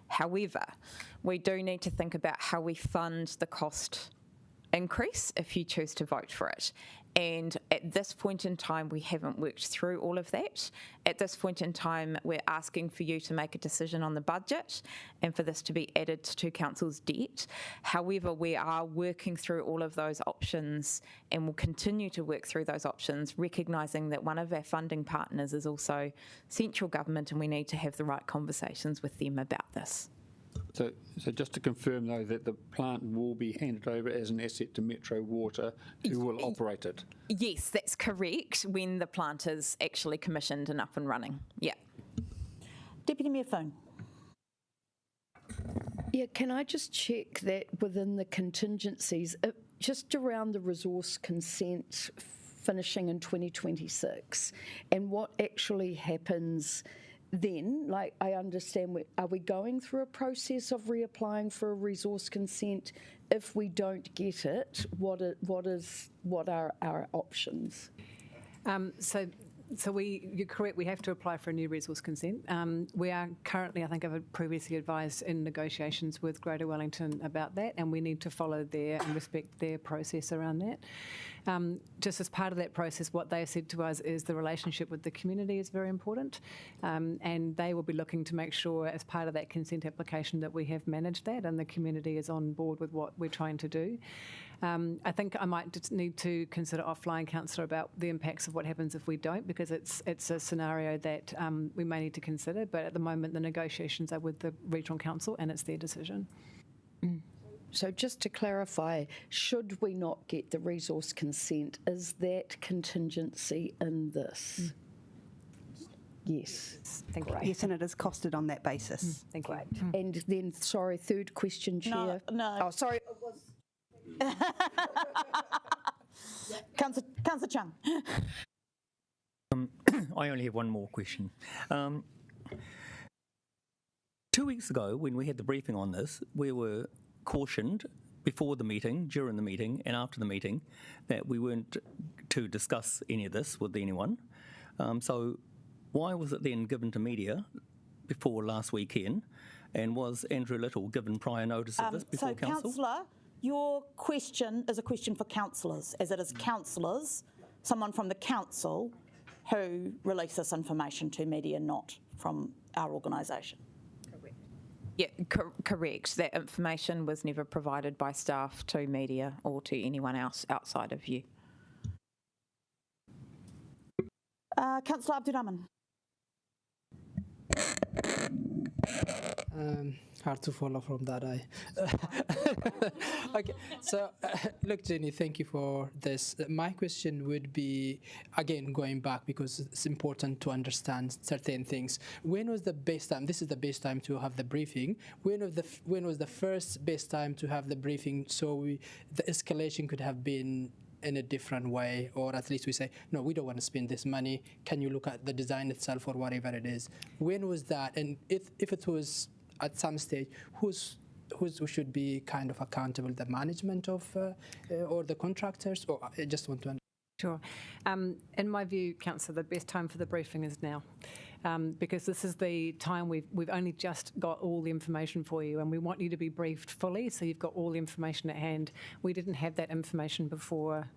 However, we do need to think about how we fund the cost increase if you choose to vote for it. And at this point in time, we haven't worked through all of that. At this point in time, we're asking for you to make a decision on the budget and for this to be added to Council's debt. However, we are working through all of those options and will continue to work through those options, recognising that one of our funding partners is also central government, and we need to have the right conversations with them about this. So just to confirm, though, that the plant will be handed over as an asset to Metro Water, who will operate it? Yes, that's correct, when the plant is actually commissioned and up and running. Yeah. Deputy Mayor Foon. Yeah, can I just check that within the contingencies, just around the resource consent finishing in 2026, and what actually happens then? Like, I understand, are we going through a process of reapplying for a resource consent? If we don't get it, what are our options? So you're correct, we have to apply for a new resource consent. We are currently, I think I've previously advised, in negotiations with Greater Wellington about that, and we need to follow and respect their process around that. Just as part of that process, what they said to us is the relationship with the community is very important, and they will be looking to make sure as part of that consent application that we have managed that and the community is on board with what we're trying to do. I think I might just need to consider offline, Councillor, about the impacts of what happens if we don't, because it's a scenario that we may need to consider, but at the moment the negotiations are with the Regional Council and it's their decision. So just to clarify, should we not get the resource consent, is that contingency in this? Yes. Thank you. Yes, and it is costed on that basis. Thank you. And then, sorry, third question, Chair. No. Oh, sorry. Councillor Chung. I only have one more question. 2 weeks ago, when we had the briefing on this, we were cautioned before the meeting, during the meeting, and after the meeting that we weren't to discuss any of this with anyone. So why was it then given to media before last weekend? And was Andrew Little given prior notice of this before council? So, Councillor, your question is a question for councillors, as it is councillors, someone from the council, who release this information to media, not from our organisation. Yeah, correct. That information was never provided by staff to media or to anyone else outside of you. Councillor Abdurrahman. Hard to follow from that. Okay, so look, Jenny, thank you for this. My question would be, again, going back, because it's important to understand certain things. When was the best time? This is the best time to have the briefing. When was the first best time to have the briefing, so the escalation could have been in a different way, or at least we say, no, we don't want to spend this money. Can you look at the design itself or whatever it is? When was that? And if it was at some stage, who should be kind of accountable, the management of or the contractors? Or I just want to understand. Sure. In my view, Councillor, the best time for the briefing is now, because this is the time we've only just got all the information for you, and we want you to be briefed fully, so you've got all the information at hand. We didn't have that information before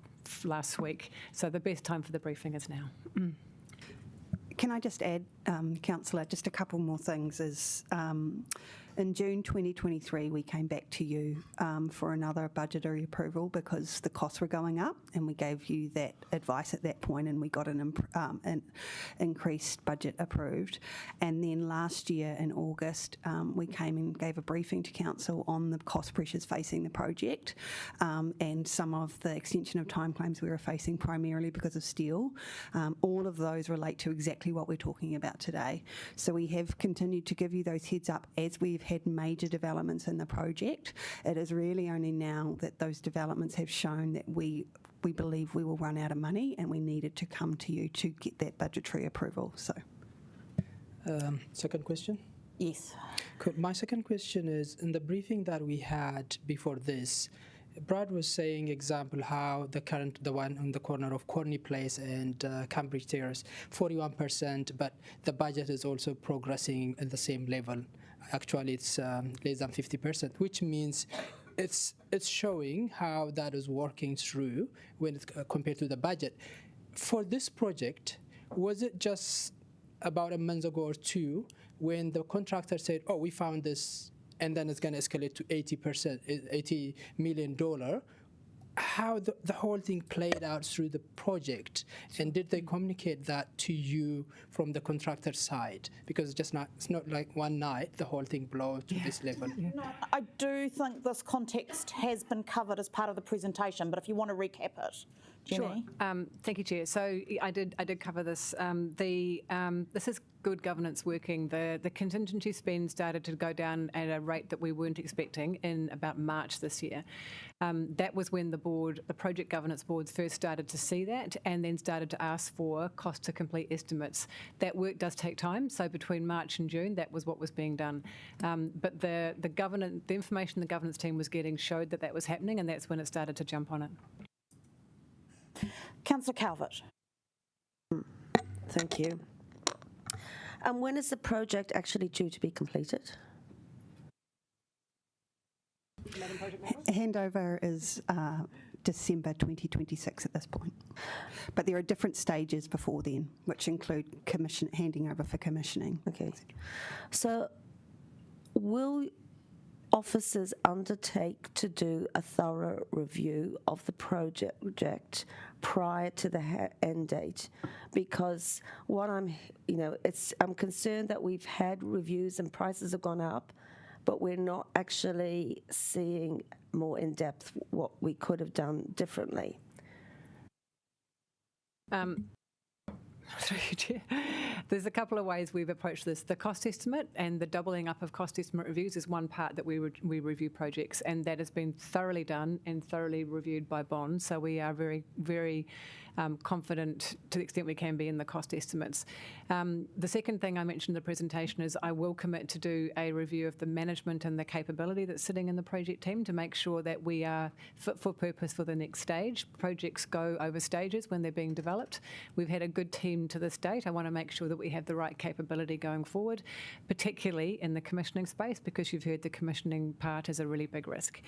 last week, so the best time for the briefing is now. Can I just add, Councillor, just a couple more things is In June 2023, we came back to you for another budgetary approval because the costs were going up, and we gave you that advice at that point, and we got an increased budget approved. And then last year in August, we came and gave a briefing to Council on the cost pressures facing the project and some of the extension of time claims we were facing primarily because of steel. All of those relate to exactly what we're talking about today. So we have continued to give you those heads up as we've had major developments in the project. It is really only now that those developments have shown that we believe we will run out of money, and we needed to come to you to get that budgetary approval. So, second question? Yes. Good. My second question is, in the briefing that we had before this, Brad was saying, example, how the one on the corner of Corney Place and Cambridge Terrace, 41%, but the budget is also progressing at the same level. Actually, it's less than 50%, which means it's showing how that is working through when it's compared to the budget. For this project, was it just about a month ago or two when the contractor said, "Oh, we found this," and then it's going to escalate to 80%, $80 million? How the whole thing played out through the project, and did they communicate that to you from the contractor side? Because it's not like one night the whole thing blew to this level. No, I do think this context has been covered as part of the presentation, but if you want to recap it, Jenny. Sure. Thank you, Chair. So I did cover this. This is good governance working. The contingency spend started to go down at a rate that we weren't expecting in about March this year. That was when the project governance boards first started to see that, and then started to ask for cost to complete estimates. That work does take time, so between March and June, that was what was being done. But the information the governance team was getting showed that was happening, and that's when it started to jump on it. Councillor Calvert. Thank you. And when is the project actually due to be completed? Handover is December 2026 at this point. But there are different stages before then, which include handing over for commissioning. Okay. So will officers undertake to do a thorough review of the project prior to the end date? Because what I'm concerned that we've had reviews and prices have gone up, but we're not actually seeing more in depth what we could have done differently. There's a couple of ways we've approached this. The cost estimate and the doubling up of cost estimate reviews is one part that we review projects, and that has been thoroughly done and thoroughly reviewed by Bond. So we are very, very confident to the extent we can be in the cost estimates. The second thing I mentioned in the presentation is I will commit to do a review of the management and the capability that's sitting in the project team to make sure that we are fit for purpose for the next stage. Projects go over stages when they're being developed. We've had a good team to this date. I want to make sure that we have the right capability going forward, particularly in the commissioning space, because you've heard the commissioning part is a really big risk.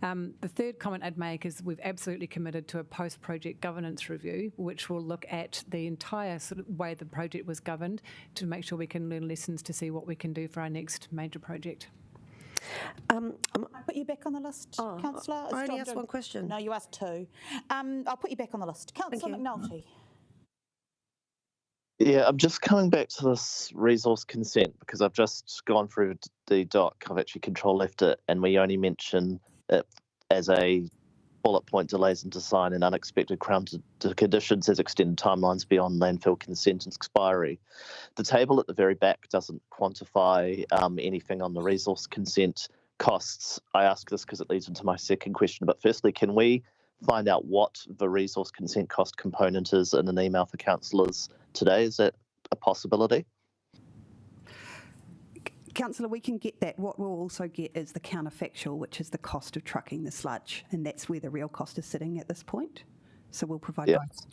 The third comment I'd make is we've absolutely committed to a post-project governance review, which will look at the entire sort of way the project was governed to make sure we can learn lessons to see what we can do for our next major project. Can I put you back on the list, Councillor? I only asked one question. No, you asked two. I'll put you back on the list. Councillor McNulty. Yeah, I'm just coming back to this resource consent because I've just gone through the doc. I've actually control-left it, and we only mention it as a bullet point: delays in design and unexpected ground conditions has extended timelines beyond landfill consent and expiry. The table at the very back doesn't quantify anything on the resource consent costs. I ask this because it leads into my second question, but firstly, can we find out what the resource consent cost component is in an email for councillors today? Is that a possibility? Councillor, we can get that. What we'll also get is the counterfactual, which is the cost of trucking the sludge, and that's where the real cost is sitting at this point. So we'll provide both.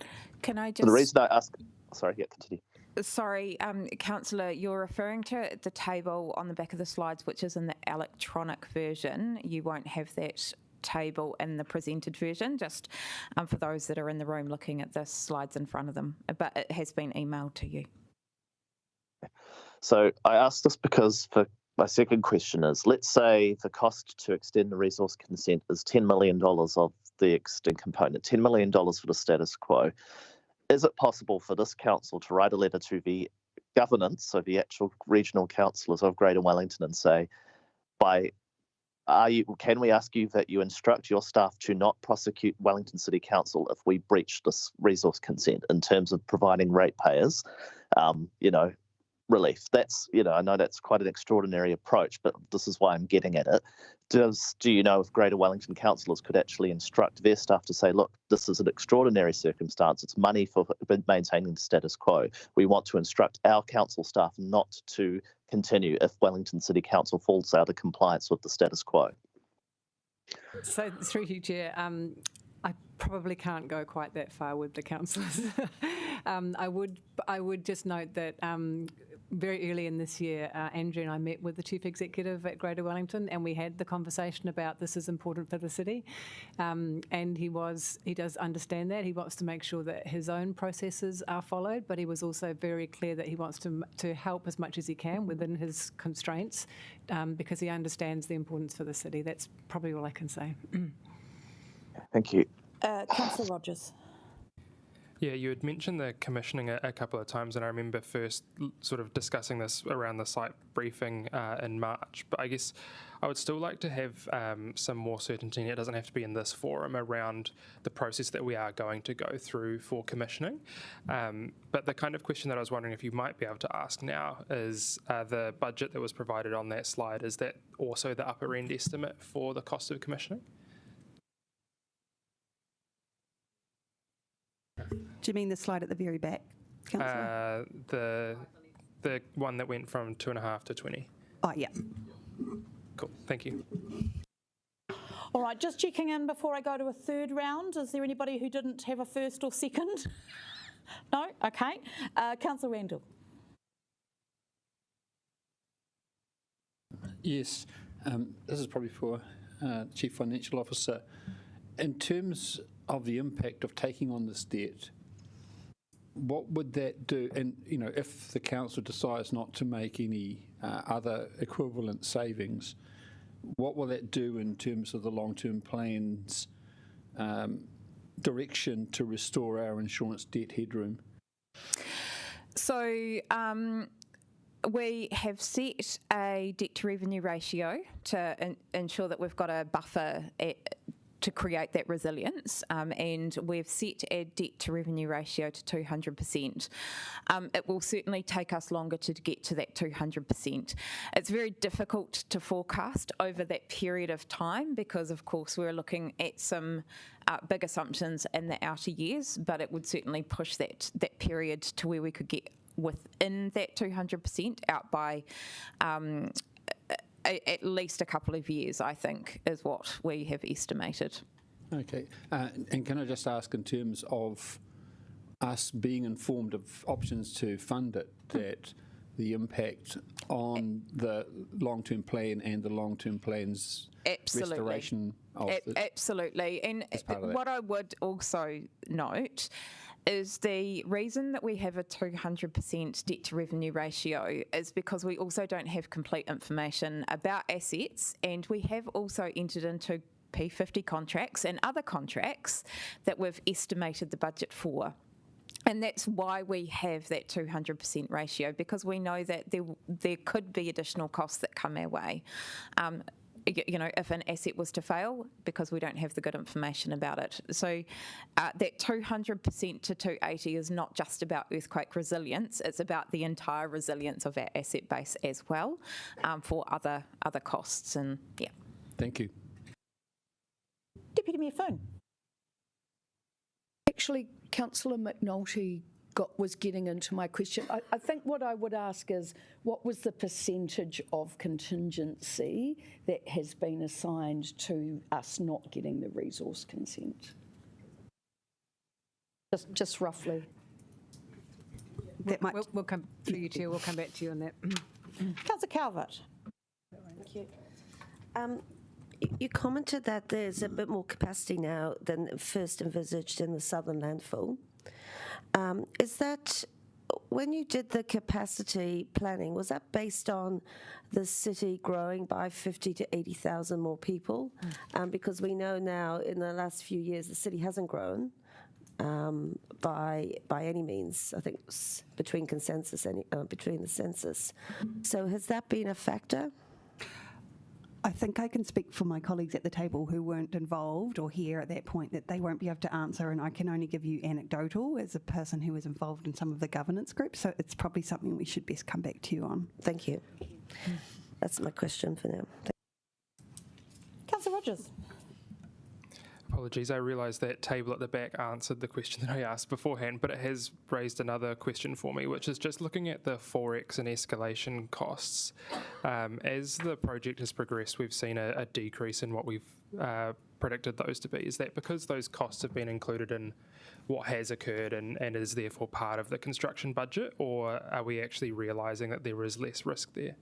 Can I just... The reason I ask... Sorry, yeah, continue. Sorry, Councillor, you're referring to the table on the back of the slides, which is in the electronic version. You won't have that table in the presented version, just for those that are in the room looking at the slides in front of them, but it has been emailed to you. So I asked this because for my second question is, let's say the cost to extend the resource consent is $10 million of the existing component, $10 million for the status quo. Is it possible for this council to write a letter to the governance, so the actual regional councillors of Greater Wellington, and say, can we ask you that you instruct your staff to not prosecute Wellington City Council if we breach this resource consent in terms of providing ratepayers, relief? That's, I know that's quite an extraordinary approach, but this is why I'm getting at it. Do you know if Greater Wellington councillors could actually instruct their staff to say, look, this is an extraordinary circumstance. It's money for maintaining the status quo. We want to instruct our council staff not to continue if Wellington City Council falls out of compliance with the status quo. So, through you, Chair, I probably can't go quite that far with the councillors. I would just note that very early in this year, Andrew and I met with the Chief Executive at Greater Wellington, and we had the conversation about this is important for the city, and he does understand that. He wants to make sure that his own processes are followed, but he was also very clear that he wants to help as much as he can within his constraints, because he understands the importance for the city. That's probably all I can say. Thank you. Councillor Rogers. Yeah, you had mentioned the commissioning a couple of times, and I remember first sort of discussing this around the site briefing in March. But I guess I would still like to have some more certainty, and it doesn't have to be in this forum, around the process that we are going to go through for commissioning. But the kind of question that I was wondering if you might be able to ask now is the budget that was provided on that slide, is that also the upper end estimate for the cost of commissioning? Do you mean the slide at the very back, Councillor? The one that went from 2.5 to 20. Oh, yeah. Cool, thank you. All right, just checking in before I go to a third round. Is there anybody who didn't have a first or second? No? Okay. Councillor Randall. Yes, this is probably for Chief Financial Officer. In terms of the impact of taking on this debt, what would that do? And, if the council decides not to make any other equivalent savings, what will that do in terms of the long-term plan's direction to restore our insurance debt headroom? So we have set a debt to revenue ratio to ensure that we've got a buffer to create that resilience, and we've set a debt to revenue ratio to 200%. It will certainly take us longer to get to that 200%. It's very difficult to forecast over that period of time because, of course, we're looking at some big assumptions in the outer years, but it would certainly push that period to where we could get within that 200% out by at least a couple of years, I think, is what we have estimated. Okay. And can I just ask, in terms of us being informed of options to fund it, that the impact on the long-term plan and the long-term plan's restoration of Absolutely. And what I would also note is the reason that we have a 200% debt to revenue ratio is because we also don't have complete information about assets, and we have also entered into P50 contracts and other contracts that we've estimated the budget for. And that's why we have that 200% ratio, because we know that there could be additional costs that come our way. If an asset was to fail, because we don't have the good information about it. So that 200% to 280 is not just about earthquake resilience, it's about the entire resilience of our asset base as well, for other costs. And yeah. Thank you. Deputy Mayor Foon. Actually, Councillor McNulty was getting into my question. I think what I would ask is, what was the percentage of contingency that has been assigned to us not getting the resource consent? Just roughly. We'll come through you, Chair. We'll come back to you on that. Councillor Calvert. Thank you. You commented that there's a bit more capacity now than first envisaged in the southern landfill. Is that when you did the capacity planning, was that based on the city growing by 50 to 80,000 more people? Because we know now in the last few years the city hasn't grown by any means. I think it's between consensus and between the census. So has that been a factor? I think I can speak for my colleagues at the table who weren't involved or here at that point, that they won't be able to answer, and I can only give you anecdotal as a person who was involved in some of the governance groups, so it's probably something we should best come back to you on. Thank you. That's my question for now. Councillor Rogers. Apologies, I realise that table at the back answered the question that I asked beforehand, but it has raised another question for me, which is just looking at the forex and escalation costs. As the project has progressed, we've seen a decrease in what we've predicted those to be. Is that because those costs have been included in what has occurred and is therefore part of the construction budget, or are we actually realising that there is less risk there?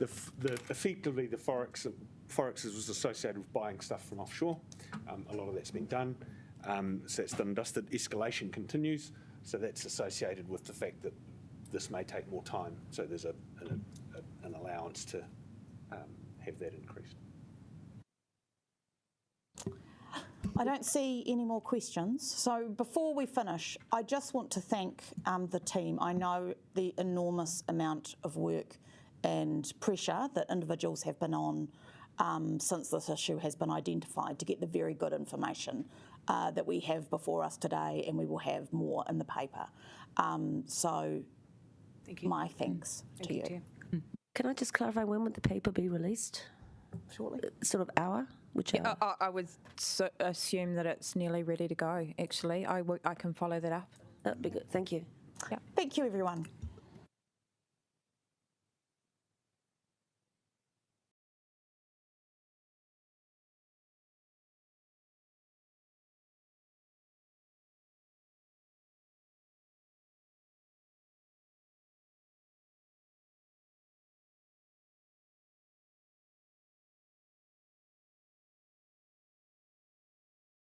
Effectively, the forex was associated with buying stuff from offshore. A lot of that's been done. So that's done and dusted. Escalation continues. So that's associated with the fact that this may take more time. So there's an allowance to have that increased. I don't see any more questions. So before we finish, I just want to thank the team. I know the enormous amount of work and pressure that individuals have been on since this issue has been identified to get the very good information that we have before us today, and we will have more in the paper. So Thank you. My thanks to you. Chair. Can I just clarify, when would the paper be released? Shortly. Sort of hour? Which hour? I would assume that it's nearly ready to go, actually. I can follow that up. That'd be good. Thank you. Thank you, everyone.